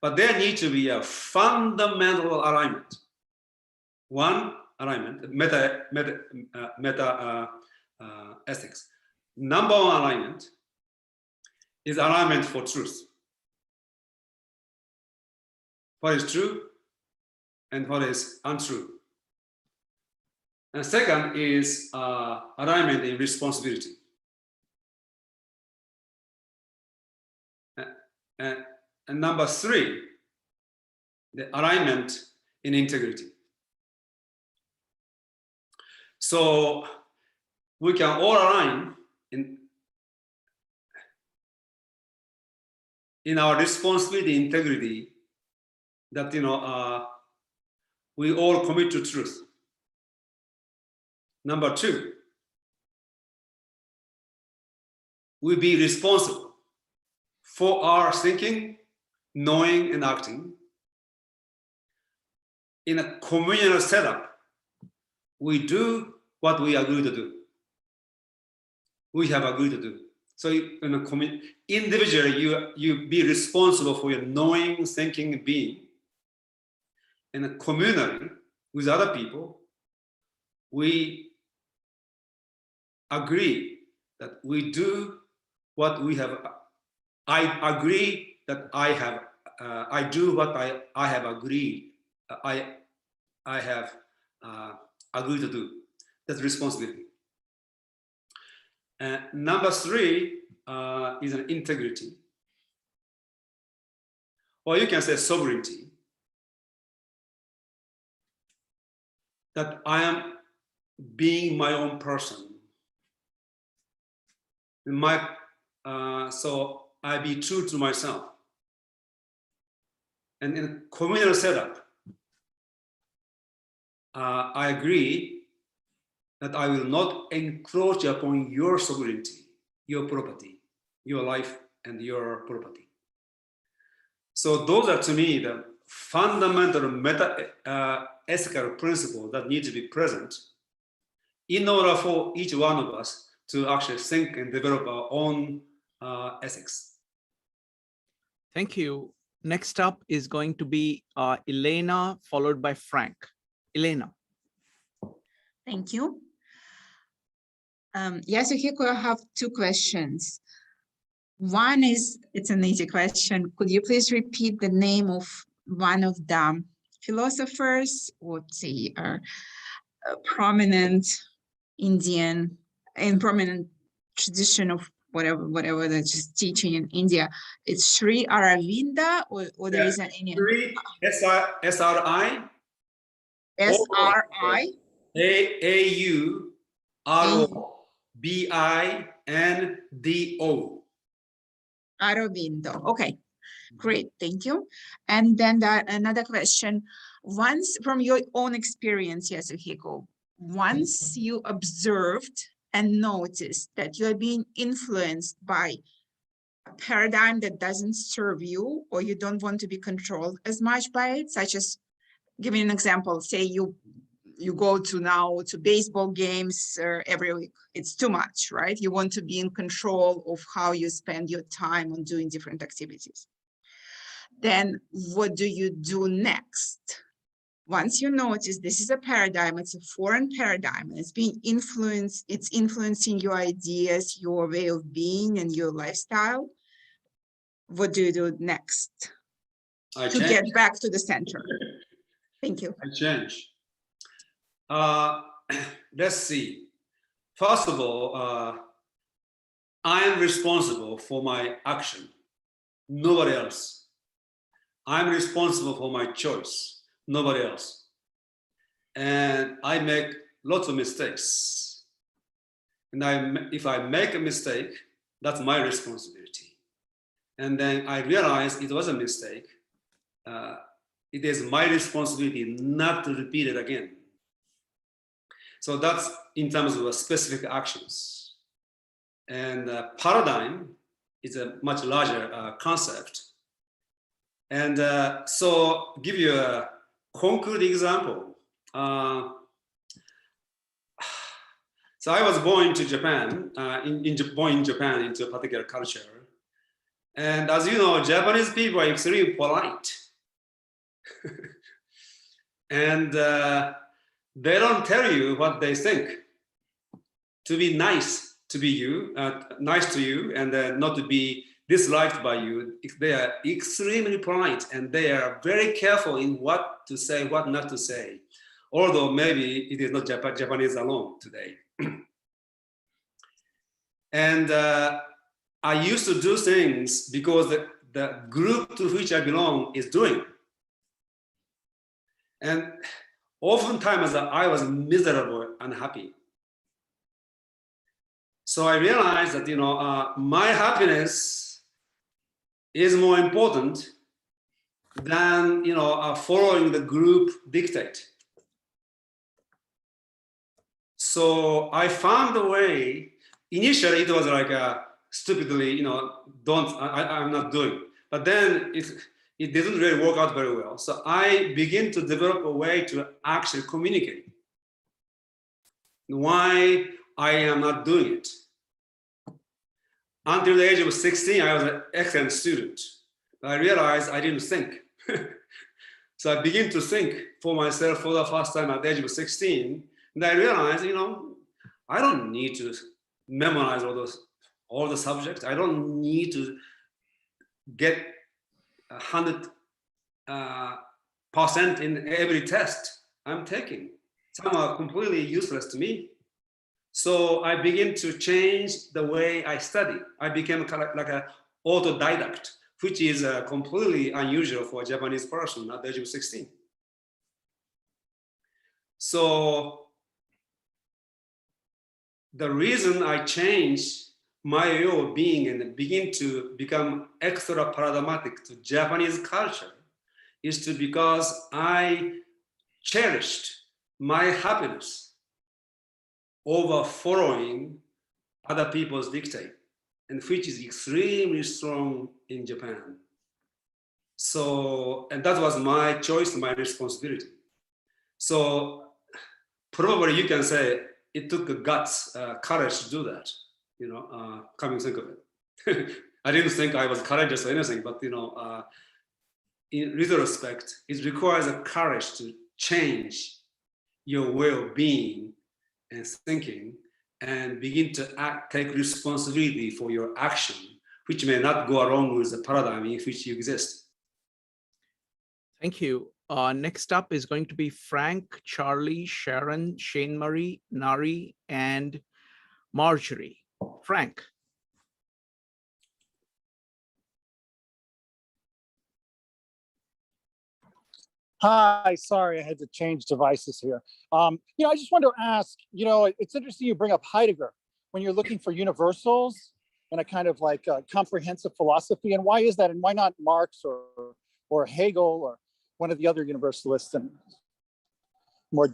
But there needs to be a fundamental alignment. One, alignment, meta ethics. Number one alignment is alignment for truth. What is true and what is untrue. And second is alignment in responsibility. And number three, the alignment in integrity. So we can all align in our responsibility, integrity, that we all commit to truth. Number two, we be responsible for our thinking, knowing, and acting. In a communal setup, we do what we agree to do. We have agreed to do. So in a individually, you be responsible for your knowing, thinking, and being. In a communally, with other people, we agree that we do what we have. I agree that I do what I have agreed. I have agreed to do. That's responsibility. Number three is an integrity, or you can say sovereignty. That I am being my own person. So I be true to myself. And in a communal setup, I agree that I will not encroach upon your sovereignty, your property, your life, and your property. So those are, to me, the fundamental ethical principles that need to be present in order for each one of us to actually think and develop our own ethics. Thank you. Next up is going to be Elena, followed by Frank. Elena. Thank you. Yasuhiko, I have two questions. One is, it's an easy question. Could you please repeat the name of one of the philosophers, or say, prominent Indian and prominent tradition of whatever that's just teaching in India? It's Sri Aravinda, or there is any Sri SRI SRI AUROBINDO. Aravindo. Okay, great, thank you. And then another question. Once, from your own experience, Yasuhiko, once you observed and noticed that you're being influenced by a paradigm that doesn't serve you, or you don't want to be controlled as much by it, such as, giving an example, say you go to baseball games every week. It's too much, right? You want to be in control of how you spend your time on doing different activities. Then what do you do next? Once you notice this is a paradigm, it's a foreign paradigm, and it's being influenced, it's influencing your ideas, your way of being, and your lifestyle, what do you do next to get back to the center? Thank you. I change. Let's see. First of all, I am responsible for my action, nobody else. I'm responsible for my choice, nobody else. And I make lots of mistakes. And if I make a mistake, that's my responsibility. And then I realize it was a mistake. It is my responsibility not to repeat it again. So that's in terms of specific actions. And paradigm is a much larger concept. And so give you a concrete example. So I was born to Japan, born in Japan into a particular culture. And as you know, Japanese people are extremely polite. And they don't tell you what they think. To be nice to be you, nice to you, and not to be disliked by you. They are extremely polite, and they are very careful in what to say, what not to say. Although maybe it is not Japanese alone today. And I used to do things because the group to which I belong is doing. And oftentimes I was miserable, unhappy. So I realized that, my happiness is more important than, following the group dictate. So I found a way. Initially, it was like stupidly, I'm not doing. But then it didn't really work out very well. So I began to develop a way to actually communicate why I am not doing it. Until the age of 16, I was an excellent student. But I realized I didn't think. So I began to think for myself for the first time at the age of 16. And I realized, I don't need to memorize all the subjects. I don't need to get 100% in every test I'm taking. Some are completely useless to me. So I began to change the way I study. I became like an autodidact, which is completely unusual for a Japanese person at the age of 16. So the reason I changed my way of being and begin to become extra paradigmatic to Japanese culture is because I cherished my happiness over following other people's dictate, and which is extremely strong in Japan. So, and that was my choice, my responsibility. So probably you can say it took guts, courage to do that, coming to think of it. I didn't think I was courageous or anything, but in retrospect, it requires a courage to change your way of being and thinking and begin to take responsibility for your action, which may not go along with the paradigm in which you exist. Thank you. Next up is going to be Frank, Charlie, Sharon, Shane Marie, Nari, and Marjorie. Frank. Hi, sorry, I had to change devices here. I just wanted to ask, it's interesting you bring up Heidegger when you're looking for universals and a kind of like a comprehensive philosophy. And why is that? And why not Marx or Hegel or one of the other universalists and more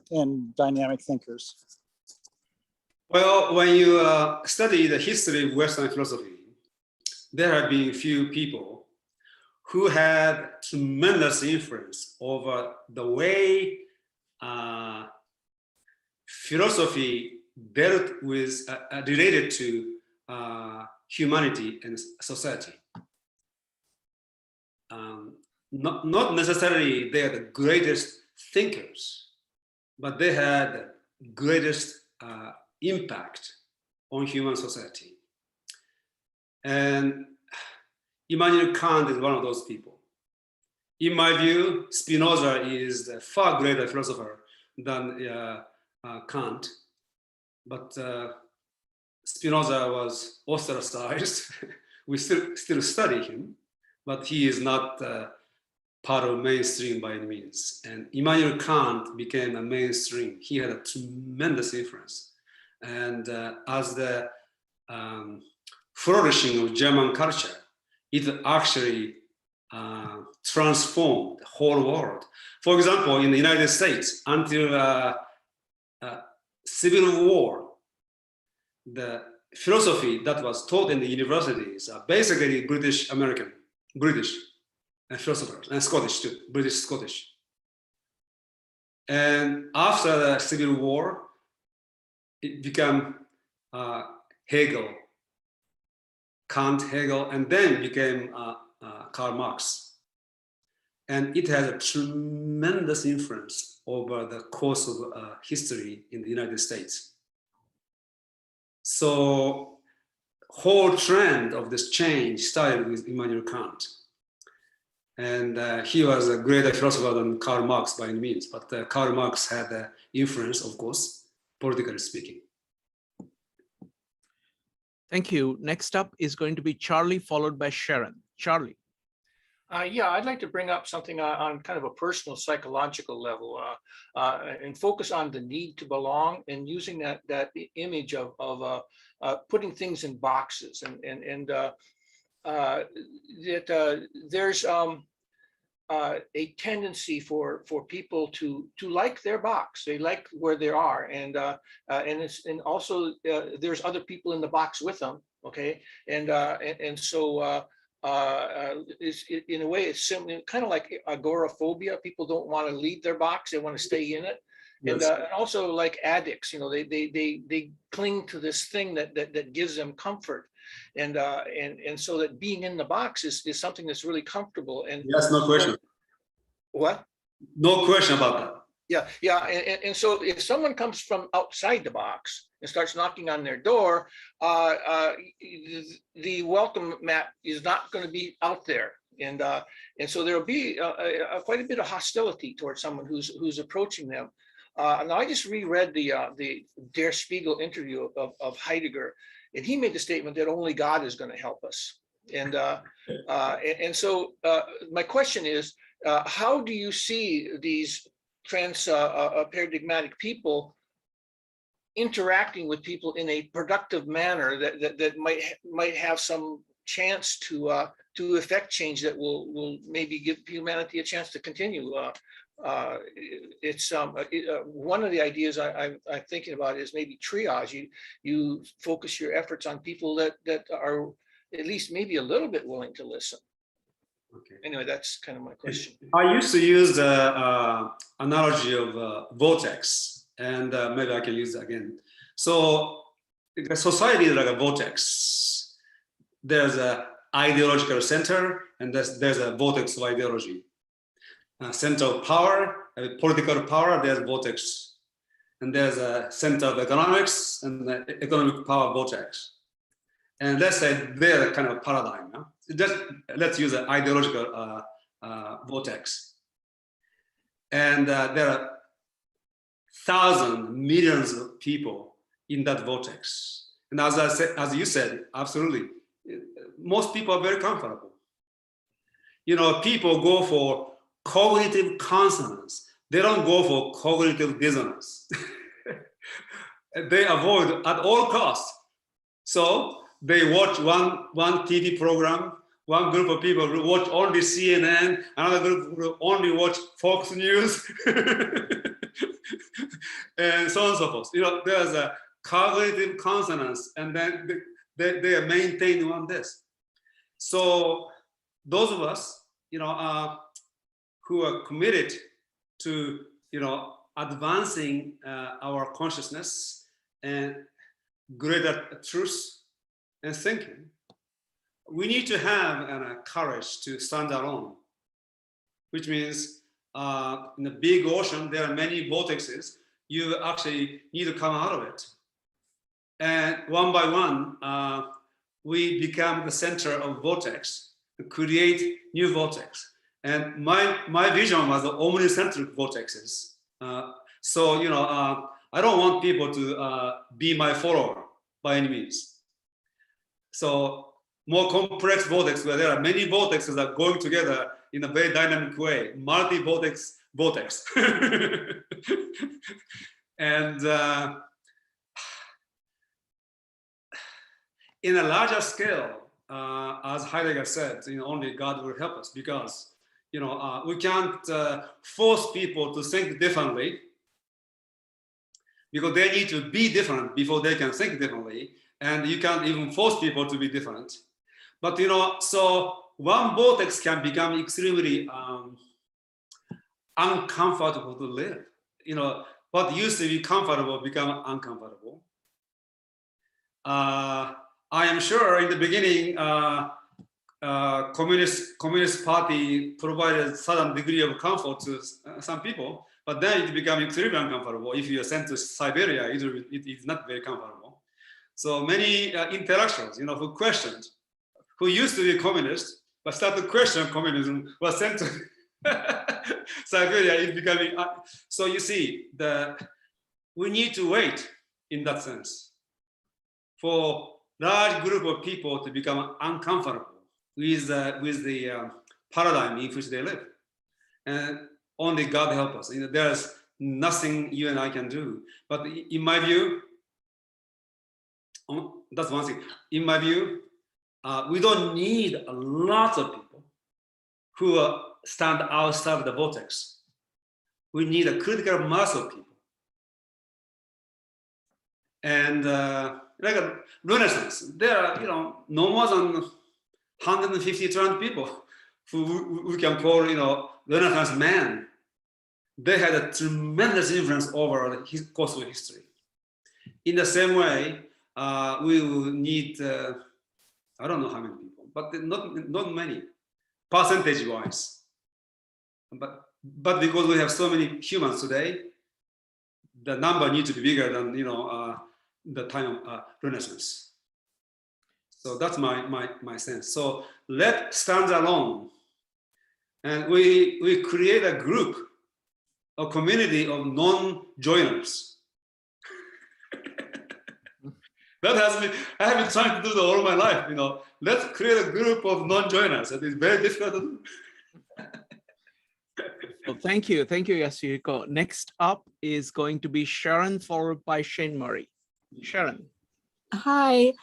dynamic thinkers? Well, when you study the history of Western philosophy, there have been few people who had tremendous influence over the way philosophy dealt with, related to humanity and society. Not necessarily they are the greatest thinkers, but they had the greatest impact on human society. And Immanuel Kant is one of those people. In my view, Spinoza is a far greater philosopher than Kant, but Spinoza was ostracized. We still study him, but he is not part of mainstream by any means. And Immanuel Kant became a mainstream. He had a tremendous influence. And as the flourishing of German culture, it actually transformed the whole world. For example, in the United States, until Civil War, the philosophy that was taught in the universities are basically British philosophers, and Scottish too, British Scottish. And after the Civil War, it became Hegel, Kant, Hegel, and then became Karl Marx. And it has a tremendous influence over the course of history in the United States. So whole trend of this change started with Immanuel Kant. And he was a greater philosopher than Karl Marx by any means, but Karl Marx had an influence, of course, politically speaking. Thank you. Next up is going to be Charlie, followed by Sharon. Charlie. Yeah, I'd like to bring up something on kind of a personal psychological level and focus on the need to belong and using that image of putting things in boxes and that there's a tendency for people to like their box. They like where they are, and also there's other people in the box with them. Okay, and so. In a way, it's similar, kind of like agoraphobia. People don't want to leave their box; they want to stay in it. Yes. And also, like addicts, they cling to this thing that gives them comfort, and so that being in the box is something that's really comfortable. And yes, no question. What? No question about that. Yeah. And so if someone comes from outside the box and starts knocking on their door, the welcome mat is not going to be out there. And so there'll be quite a bit of hostility towards someone who's approaching them. Now I just reread the Der Spiegel interview of Heidegger, and he made the statement that only God is going to help us. And so my question is, how do you see these paradigmatic people interacting with people in a productive manner that might have some chance to effect change that will maybe give humanity a chance to continue? It's one of the ideas I'm thinking about is maybe triage. You focus your efforts on people that are at least maybe a little bit willing to listen. Okay. Anyway, that's kind of my question. I used to use the analogy of vortex, and maybe I can use it again. So the society is like a vortex. There's an ideological center, and there's a vortex of ideology. Center of power, political power, there's vortex. And there's a center of economics and the economic power vortex. And let's say they're kind of paradigm. No? Let's use an ideological vortex. And there are thousands, millions of people in that vortex. And as you said, absolutely, most people are very comfortable. People go for cognitive consonance. They don't go for cognitive dissonance. They avoid at all costs. So they watch one TV program. One group of people will watch only CNN. Another group will only watch Fox News, and so on and so forth. There's a cognitive consonance, and then they are maintained on this. So those of us, who are committed to, advancing our consciousness and greater truth and thinking, we need to have courage to stand alone, which means in the big ocean, there are many vortexes. You actually need to come out of it. And one by one, we become the center of vortex, to create new vortex. And my vision was the omnicentric vortexes. So, I don't want people to be my follower by any means. So more complex vortex, where there are many vortexes that are going together in a very dynamic way, multi-vortex vortex. And in a larger scale, as Heidegger said, only God will help us, because we can't force people to think differently, because they need to be different before they can think differently, and you can't even force people to be different. But so one vortex can become extremely uncomfortable to live. What used to be comfortable become uncomfortable. I am sure in the beginning, Communist Party provided certain degree of comfort to some people, but then it became extremely uncomfortable. If you are sent to Siberia, it is not very comfortable. So many intellectuals, who questioned, who used to be communist, but started to question communism, was sent to Siberia. It's becoming so. You see, we need to wait in that sense for large group of people to become uncomfortable with the paradigm in which they live, and only God help us. There's nothing you and I can do. But in my view, that's one thing. In my view, we don't need a lot of people who stand outside the vortex. We need a critical mass of people. And like a Renaissance, there are no more than 150 trillion people who we can call Renaissance man. They had a tremendous influence over the course of history. In the same way, we will need I don't know how many people, but not many, percentage-wise. But because we have so many humans today, the number needs to be bigger than the time of Renaissance. So that's my sense. So let's stand alone, and we create a group, a community of non-joiners. That I have been trying to do that all my life. Let's create a group of non-joiners. It is very difficult to do. Well, thank you, Yasuhiko. Next up is going to be Sharon, followed by Shane Murray. Sharon. Hi,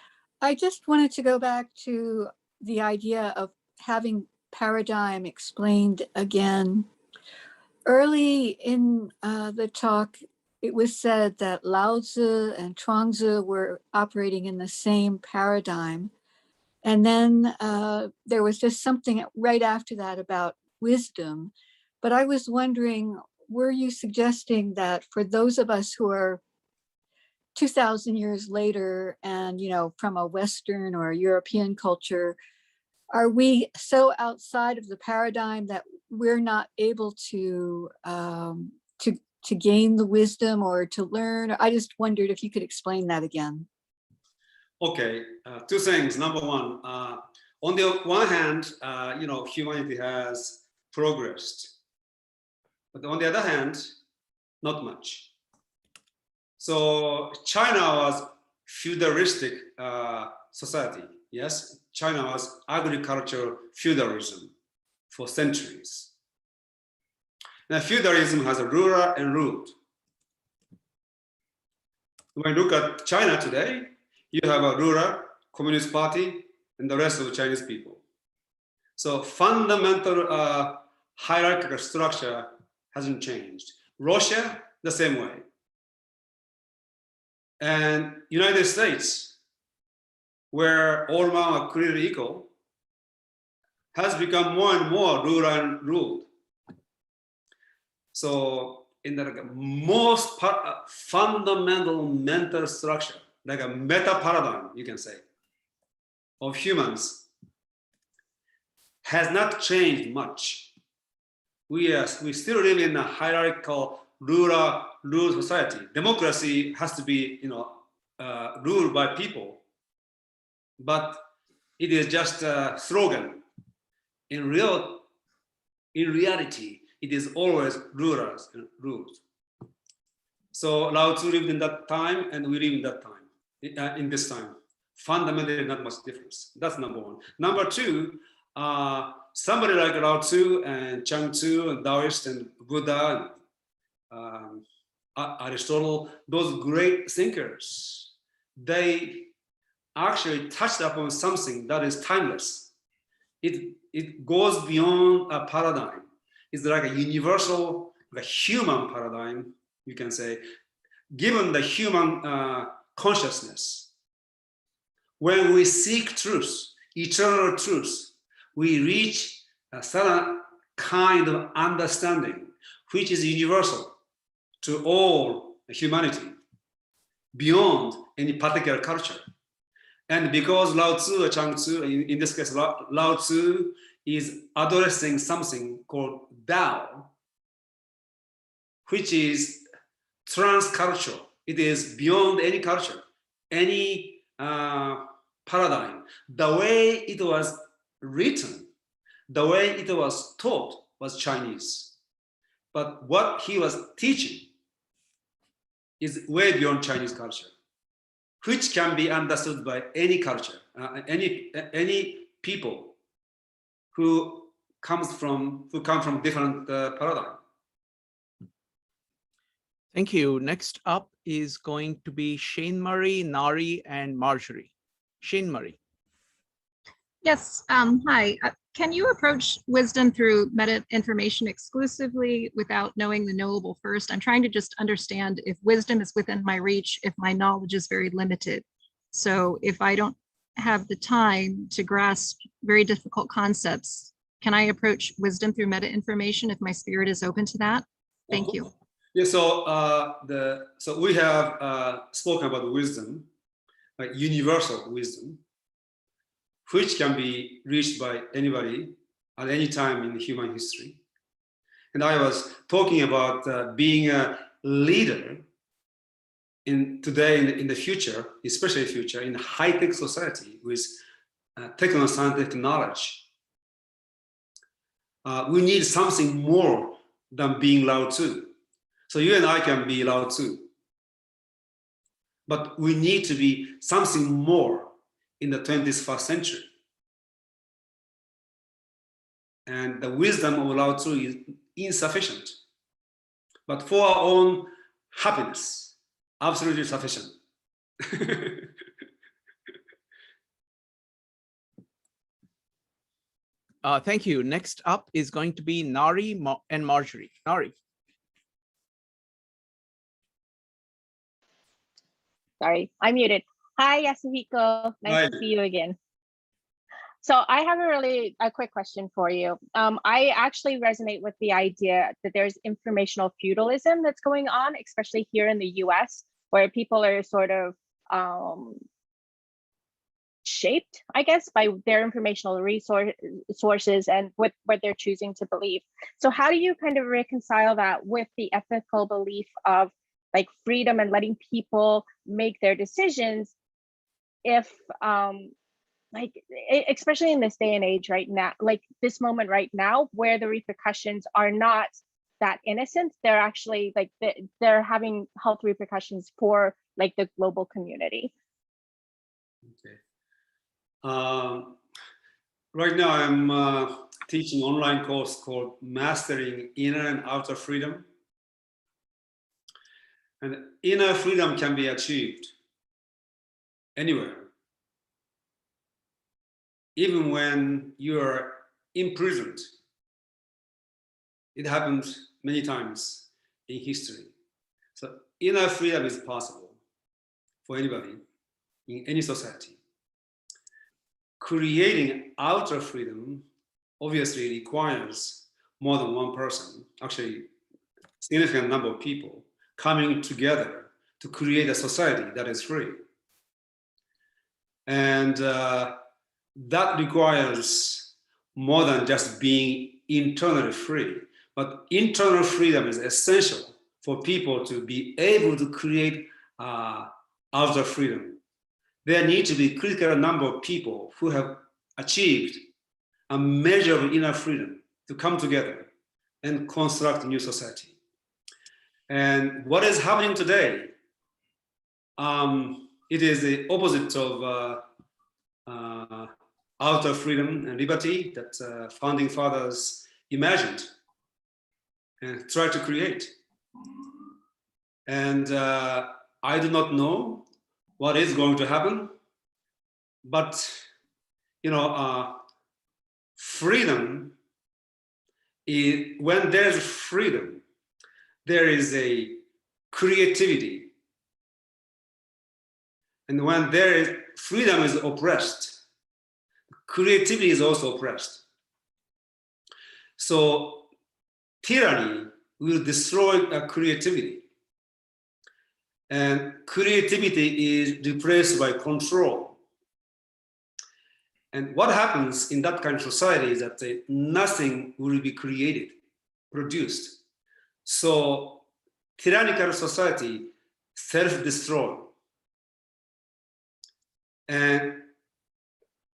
I just wanted to go back to the idea of having paradigm explained again. Early in the talk, it was said that Lao Tzu and Chuangzi were operating in the same paradigm. And then there was just something right after that about wisdom. But I was wondering, were you suggesting that for those of us who are 2,000 years later and, from a Western or a European culture, are we so outside of the paradigm that we're not able to gain the wisdom or to learn? I just wondered if you could explain that again. Okay, two things. Number one, on the one hand, humanity has progressed, but on the other hand, not much. So China was feudalistic society. Yes, China was agricultural feudalism for centuries. Now, feudalism has a ruler and ruled. When you look at China today, you have a ruler, Communist Party, and the rest of the Chinese people. So fundamental hierarchical structure hasn't changed. Russia, the same way. And United States, where all men are created equal, has become more and more ruler and ruled. So in the most fundamental mental structure, like a meta paradigm, you can say, of humans, has not changed much. We still live in a hierarchical rule society. Democracy has to be ruled by people, but it is just a slogan. In reality, it is always rulers and rules. So Lao Tzu lived in that time, and we live in that time, in this time. Fundamentally, not much difference. That's number one. Number two, somebody like Lao Tzu and Chang Tzu and Taoist and Buddha and Aristotle, those great thinkers, they actually touched upon something that is timeless. It goes beyond a paradigm. It's like a universal, like a human paradigm, you can say, given the human consciousness. When we seek truth, eternal truth, we reach a certain kind of understanding, which is universal to all humanity, beyond any particular culture. And because Lao Tzu or Chang Tzu, in this case, Lao Tzu is addressing something called Tao, which is transcultural. It is beyond any culture, any paradigm. The way it was written, the way it was taught was Chinese. But what he was teaching is way beyond Chinese culture, which can be understood by any culture, any people who come from different paradigm. Thank you. Next up is going to be Shane Murray, Nari, and Marjorie. Shane Murray. Yes, hi. Can you approach wisdom through meta information exclusively without knowing the knowable first? I'm trying to just understand if wisdom is within my reach, if my knowledge is very limited. So if I don't have the time to grasp very difficult concepts, can I approach wisdom through meta information if my spirit is open to that? Thank you. Yeah, so so we have spoken about wisdom, like universal wisdom, which can be reached by anybody at any time in human history. And I was talking about being a leader in the future, especially future, in a high-tech society with techno-scientific knowledge. We need something more than being Lao Tzu. So you and I can be Lao Tzu, but we need to be something more in the 21st century. And the wisdom of Lao Tzu is insufficient, but for our own happiness, absolutely sufficient. Thank you. Next up is going to be Nari and Marjorie. Nari. Sorry, I'm muted. Hi, Yasuhiko. Nice to see you again. So I have a quick question for you. I actually resonate with the idea that there's informational feudalism that's going on, especially here in the US, where people are sort of shaped, I guess, by their informational sources and what they're choosing to believe. So how do you kind of reconcile that with the ethical belief of like freedom and letting people make their decisions if like especially in this day and age right now, like this moment right now where the repercussions are not that innocent, they're actually like they're having health repercussions for like the global community. Okay. Right now I'm teaching online course called Mastering Inner and Outer Freedom. And inner freedom can be achieved anywhere. Even when you are imprisoned. It happened many times in history. So inner freedom is possible for anybody in any society. Creating outer freedom obviously requires more than one person, actually significant number of people coming together to create a society that is free. And that requires more than just being internally free, but internal freedom is essential for people to be able to create outer freedom. There need to be a critical number of people who have achieved a measure of inner freedom to come together and construct a new society. And what is happening today, it is the opposite of outer freedom and liberty that founding fathers imagined and tried to create. And I do not know what is going to happen, but you know, freedom is, when there's freedom, there is a creativity. And when there is freedom is oppressed, creativity is also oppressed. So tyranny will destroy creativity. And creativity is replaced by control. And what happens in that kind of society is that nothing will be created, produced. So tyrannical society self-destroy. And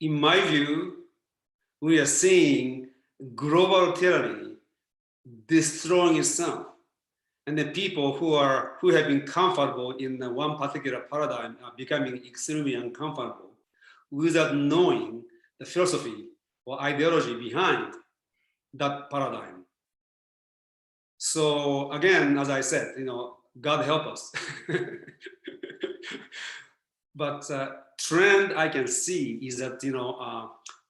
in my view, we are seeing global tyranny destroying itself. And the people who have been comfortable in one particular paradigm are becoming extremely uncomfortable without knowing the philosophy or ideology behind that paradigm. So again, as I said, God help us. But trend I can see is that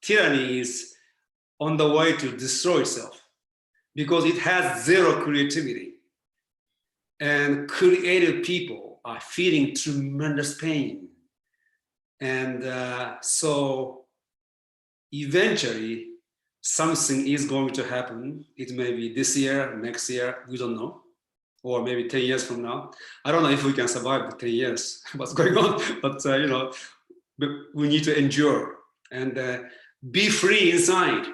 tyranny is on the way to destroy itself because it has zero creativity, and creative people are feeling tremendous pain. And so eventually something is going to happen. It may be this year, next year, we don't know, or maybe 10 years from now. I don't know if we can survive the 10 years, what's going on, but we need to endure and be free inside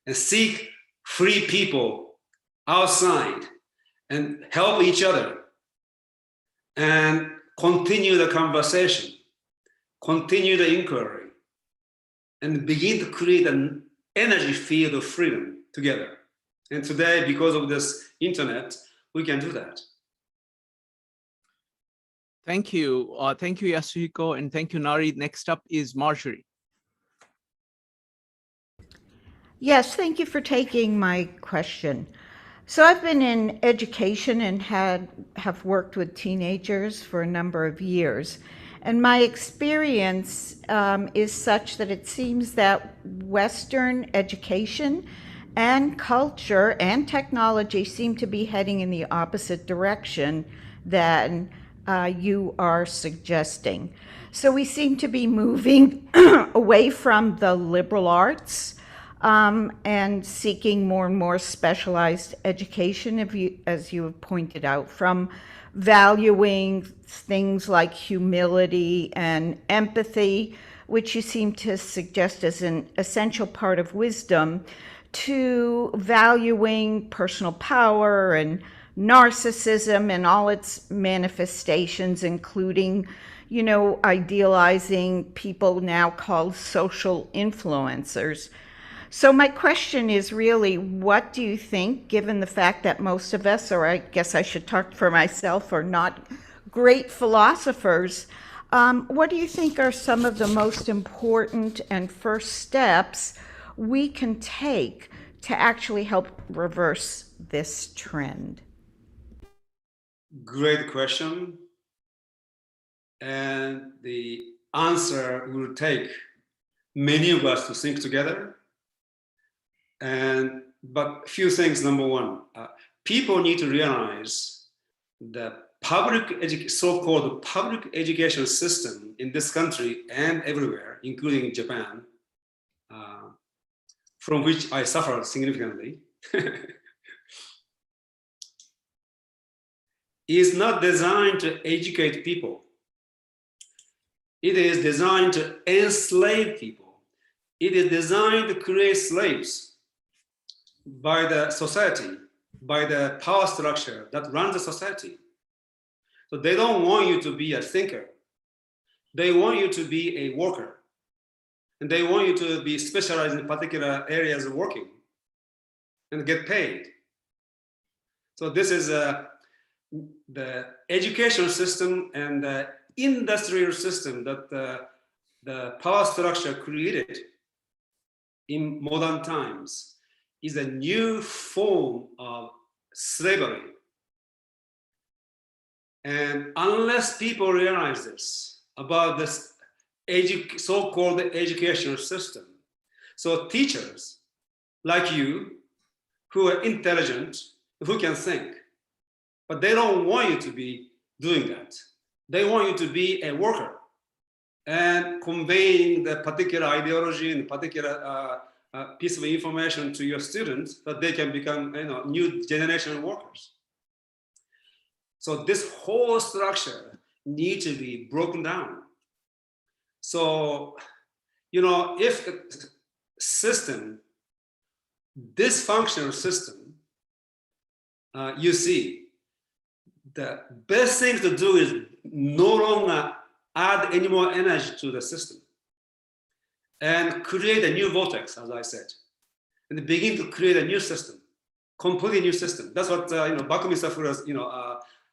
and seek free people outside and help each other and continue the conversation, continue the inquiry, and begin to create an energy field of freedom together. And today, because of this internet, we can do that. Thank you. Thank you, Yasuhiko, and thank you, Nari. Next up is Marjorie. Yes, thank you for taking my question. So I've been in education and have worked with teenagers for a number of years. And my experience is such that it seems that Western education and culture and technology seem to be heading in the opposite direction than you are suggesting. So we seem to be moving away from the liberal arts and seeking more and more specialized education, as you have pointed out, from valuing things like humility and empathy, which you seem to suggest as an essential part of wisdom, to valuing personal power and narcissism and all its manifestations, including, idealizing people now called social influencers. So my question is really, what do you think, given the fact that most of us, or I guess I should talk for myself, are not great philosophers, what do you think are some of the most important and first steps we can take to actually help reverse this trend? Great question. And the answer will take many of us to think together. But a few things. Number one, people need to realize the so-called public education system in this country and everywhere, including Japan, from which I suffered significantly, is not designed to educate people. It is designed to enslave people. It is designed to create slaves by the society, by the power structure that runs the society. So they don't want you to be a thinker. They want you to be a worker. And they want you to be specialized in particular areas of working and get paid. So this is the educational system and the industrial system that the power structure created in modern times is a new form of slavery. And unless people realize this about this so-called educational system, so teachers like you who are intelligent, who can think, but they don't want you to be doing that. They want you to be a worker and conveying the particular ideology and particular piece of information to your students that they can become new generation workers. So this whole structure needs to be broken down. So you know, if the system, dysfunctional system, you see, the best thing to do is no longer add any more energy to the system and create a new vortex, as I said, and begin to create a new system, completely new system. That's what you know, Bakumin Furu's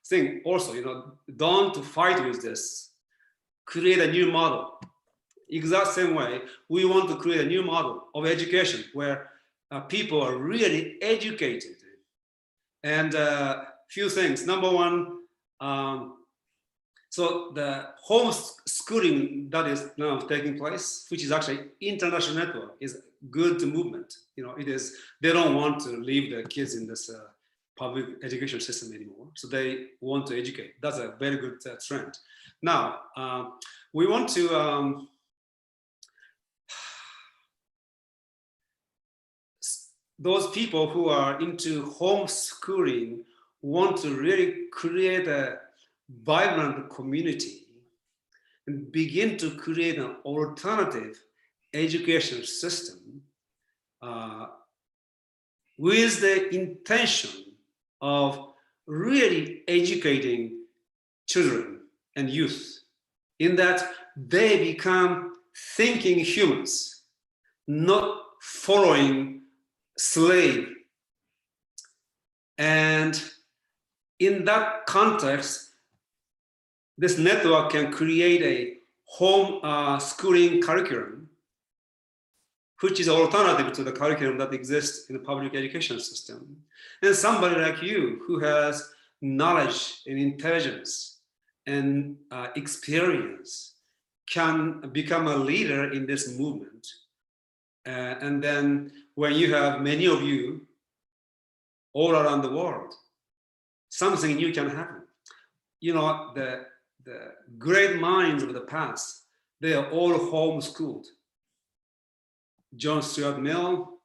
thing also. You know, don't fight with this. Create a new model. Exact same way, we want to create a new model of education where people are really educated. And few things. Number one, so the homeschooling that is now taking place, which is actually international network, is good movement. You know, it is. They don't want to leave their kids in this public education system anymore. So they want to educate. That's a very good trend. Now we want to. Those people who are into homeschooling want to really create a vibrant community and begin to create an alternative education system with the intention of really educating children and youth in that they become thinking humans, not following slave. And in that context, this network can create a home schooling curriculum, which is alternative to the curriculum that exists in the public education system. And somebody like you who has knowledge and intelligence and experience can become a leader in this movement. And then when you have many of you all around the world, something new can happen. You know, the great minds of the past, they are all homeschooled. John Stuart Mill,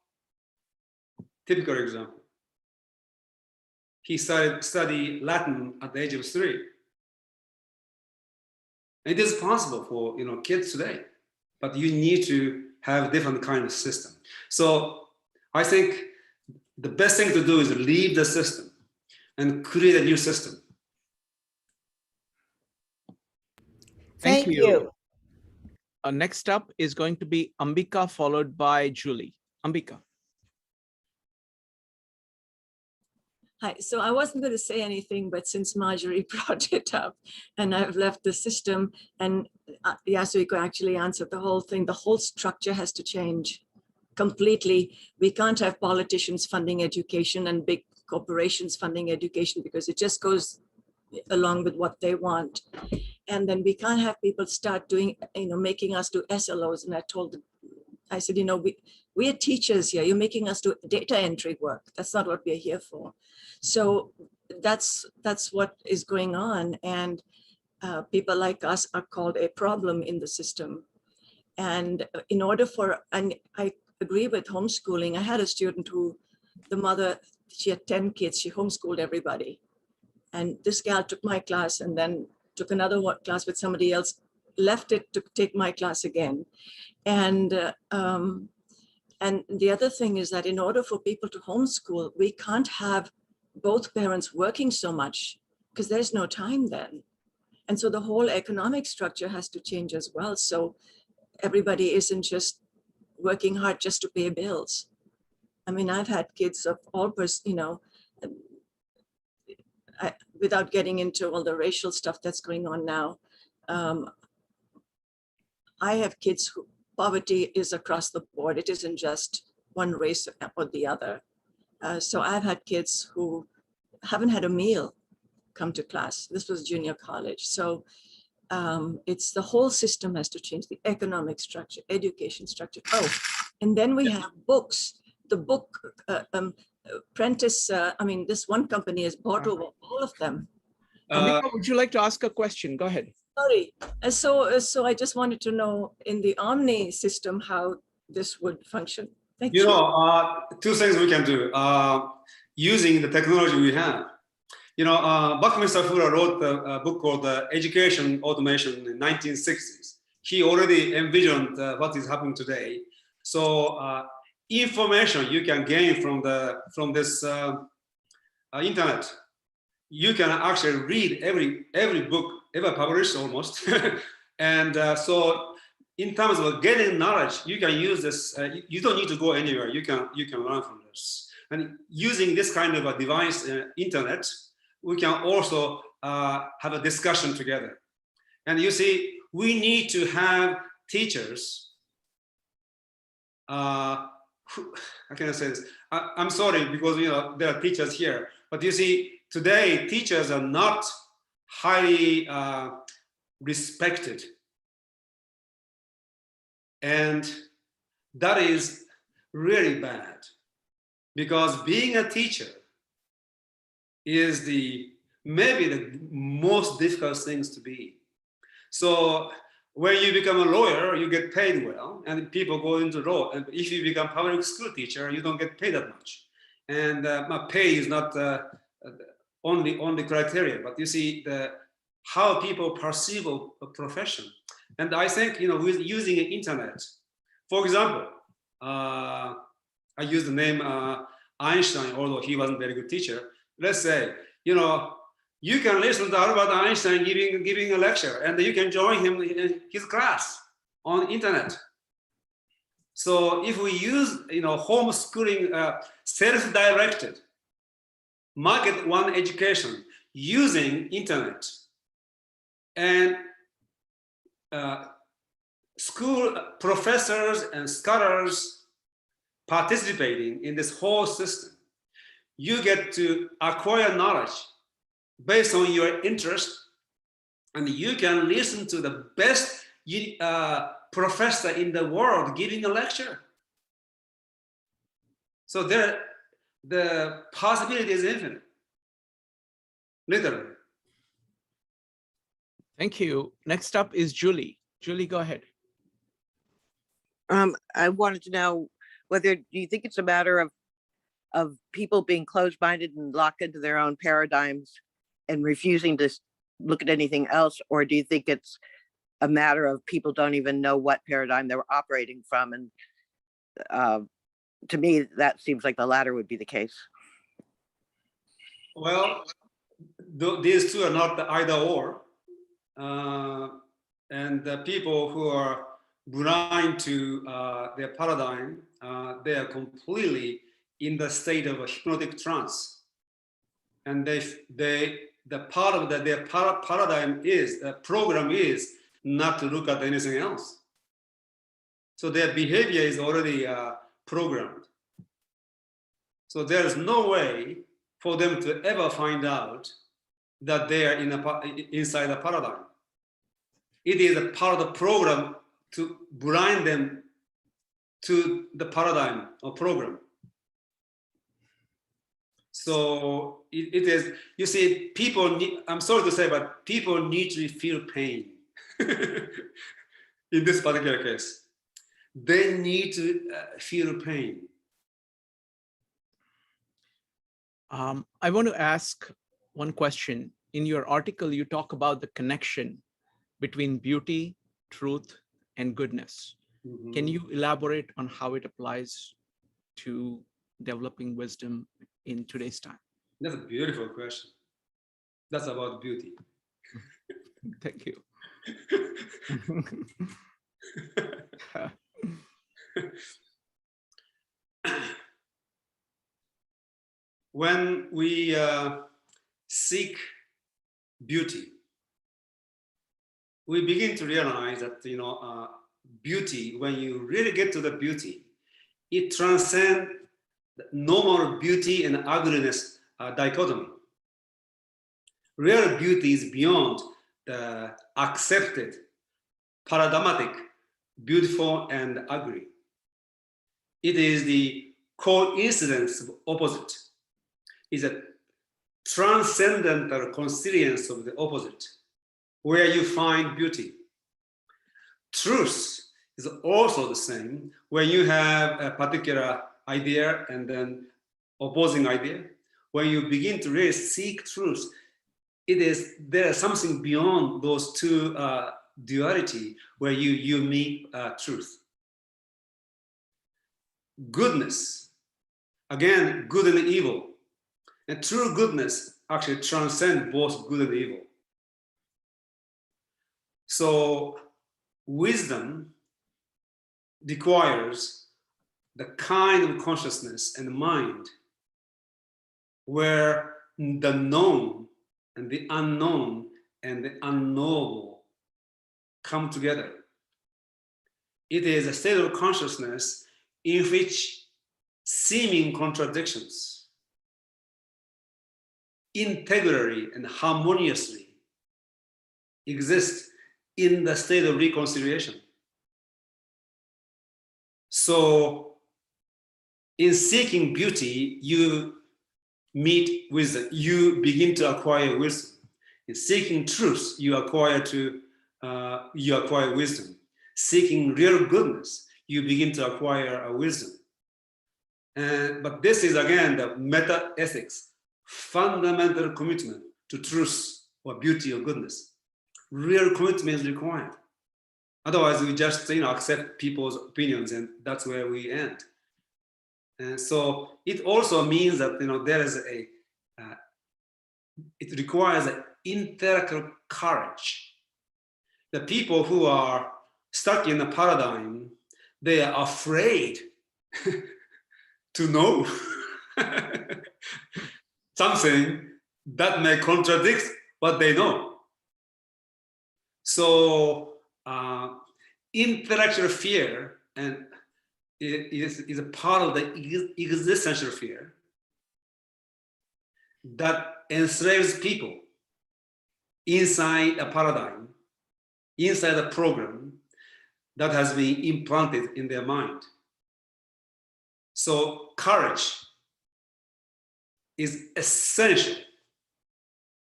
typical example. He studied Latin at the age of 3. It is possible for kids today, but you need to have a different kind of system. So I think the best thing to do is leave the system and create a new system. Thank you. Next up is going to be Ambika, followed by Julie. Ambika. Hi, so I wasn't going to say anything, but since Marjorie brought it up and I've left the system, and Yasuhiko actually answered the whole thing, the whole structure has to change completely. We can't have politicians funding education and big corporations funding education because it just goes along with what they want. And then we can't have people start doing, making us do SLOs. And I said, we are teachers here. You're making us do data entry work. That's not what we're here for. So that's what is going on. And people like us are called a problem in the system. And in order for, and I agree with homeschooling. I had a student who, the mother, she had 10 kids. She homeschooled everybody. And this gal took my class and then took another class with somebody else, left it to take my class again. And the other thing is that in order for people to homeschool, we can't have both parents working so much because there's no time then. And so the whole economic structure has to change as well. So everybody isn't just working hard just to pay bills. I mean, I've had kids of all, without getting into all the racial stuff that's going on now. I have kids who poverty is across the board. It isn't just one race or the other. So I've had kids who haven't had a meal come to class. This was junior college. So it's the whole system has to change, the economic structure, education structure. Oh, and then we have books. The book, Prentice, this one company has bought over all of them. Ambika, would you like to ask a question? Go ahead. Sorry. So I just wanted to know in the Omni system how this would function. Thank you. Two things we can do using the technology we have. Bakumin Fura wrote a book called Education Automation in the 1960s. he already envisioned what is happening today. So information you can gain from this internet. You can actually read every book ever published almost. And so in terms of getting knowledge, you can use this. You don't need to go anywhere. You can learn from this. And using this kind of a device, internet, we can also have a discussion together. And you see, we need to have teachers. How can I say this? I'm sorry, because there are teachers here, but you see, today teachers are not highly respected, and that is really bad, because being a teacher is maybe the most difficult things to be. So when you become a lawyer, you get paid well, and people go into law. And if you become public school teacher, you don't get paid that much. And my pay is not only criteria, but you see how people perceive a profession. And I think with using the internet, for example, I use the name Einstein, although he wasn't a very good teacher. Let's say you can listen to Albert Einstein giving a lecture, and you can join him in his class on internet. So if we use homeschooling, self-directed, market one education using internet, and school professors and scholars participating in this whole system, you get to acquire knowledge based on your interest, and you can listen to the best professor in the world giving a lecture. So the possibility is infinite, literally. Thank you. Next up is Julie. Julie, go ahead. I wanted to know whether, do you think it's a matter of people being closed-minded and locked into their own paradigms and refusing to look at anything else, or do you think it's a matter of people don't even know what paradigm they're operating from? And to me, that seems like the latter would be the case. Well, these two are not the either or. And the people who are blind to their paradigm, they are completely in the state of a hypnotic trance. And the part of their paradigm is, the program is not to look at anything else. So their behavior is already programmed. So there is no way for them to ever find out that they are inside a paradigm. It is a part of the program to blind them to the paradigm or program. So it is, you see, people need, I'm sorry to say, but people need to feel pain in this particular case. They need to feel pain. I want to ask one question. In your article, you talk about the connection between beauty, truth, and goodness. Mm-hmm. Can you elaborate on how it applies to developing wisdom in today's time? That's a beautiful question. That's about beauty. Thank you. When we seek beauty, we begin to realize that beauty, when you really get to the beauty, it transcends normal beauty and ugliness dichotomy. Real beauty is beyond the accepted paradigmatic beautiful and ugly. It is the coincidence of opposite. It's a transcendental conscience of the opposite, where you find beauty. Truth is also the same, where you have a particular idea and then opposing idea. When you begin to really seek truth, there is something beyond those two duality where you meet truth. Goodness, again, good and evil. And true goodness actually transcends both good and evil. So wisdom requires the kind of consciousness and mind where the known and the unknown and the unknowable come together. It is a state of consciousness in which seeming contradictions integrally and harmoniously exist in the state of reconciliation. So in seeking beauty, you meet wisdom, you begin to acquire wisdom. In seeking truth, you acquire wisdom. Seeking real goodness, you begin to acquire a wisdom. But this is again the meta ethics, fundamental commitment to truth or beauty or goodness. Real commitment is required. Otherwise, we just accept people's opinions, and that's where we end. And so it also means that there is it requires an intellectual courage. The people who are stuck in a paradigm, they are afraid to know something that may contradict what they know. So intellectual fear and is a part of the existential fear that enslaves people inside a paradigm, inside a program that has been implanted in their mind. So courage is essential.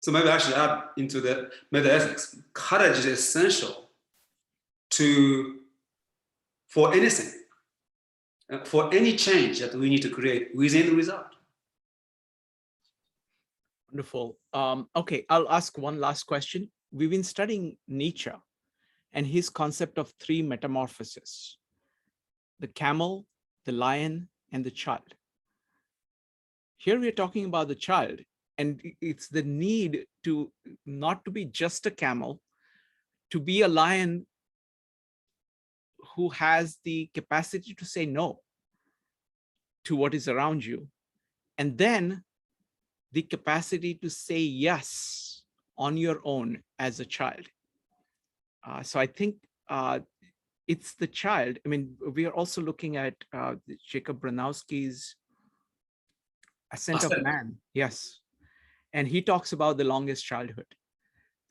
So maybe I should add into the meta-ethics. Courage is essential for anything, for any change that we need to create within and without. Wonderful. Okay, I'll ask one last question. We've been studying Nietzsche and his concept of three metamorphoses: the camel, the lion, and the child. Here we are talking about the child, and it's the need to not to be just a camel, to be a lion who has the capacity to say no to what is around you, and then the capacity to say yes on your own as a child. So I think it's the child. I mean, we are also looking at Jacob Bronowski's Ascent of Man. Yes. And he talks about the longest childhood,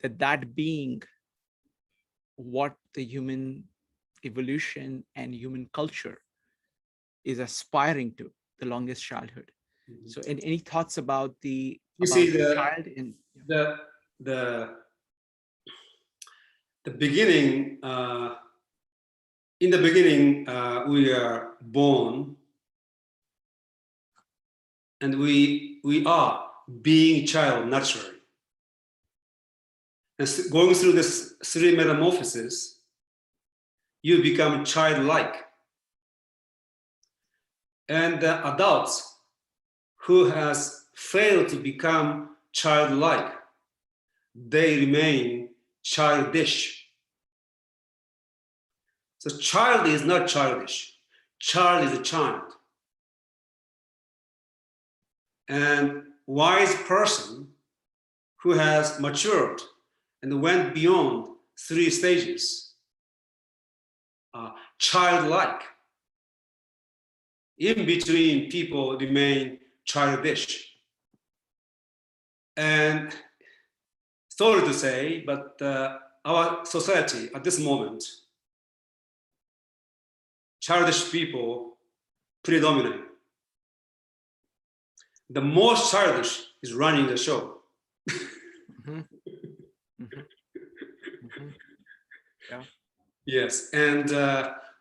that being what the human evolution and human culture is aspiring to, the longest childhood. Mm-hmm. So any thoughts about the child in the beginning? In the beginning, we are born, and we are being child naturally. And going through this three metamorphoses, you become childlike. And the adults who has failed to become childlike, they remain childish. So child is not childish. Child is a child. And wise person who has matured and went beyond three stages, childlike. In between, people remain childish. And sorry to say, but our society at this moment, childish people predominate. The most childish is running the show. Mm-hmm. Mm-hmm. Mm-hmm. Yeah. Yes, and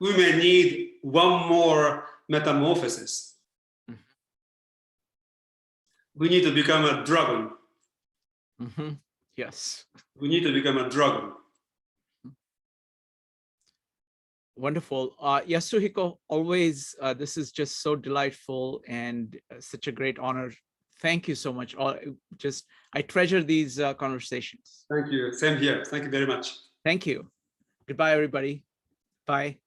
we may need one more metamorphosis. Mm-hmm. We need to become a dragon. Mm-hmm. Yes. We need to become a dragon. Wonderful. Yasuhiko, always, this is just so delightful and such a great honor. Thank you so much. I treasure these conversations. Thank you. Same here. Thank you very much. Thank you. Goodbye, everybody. Bye.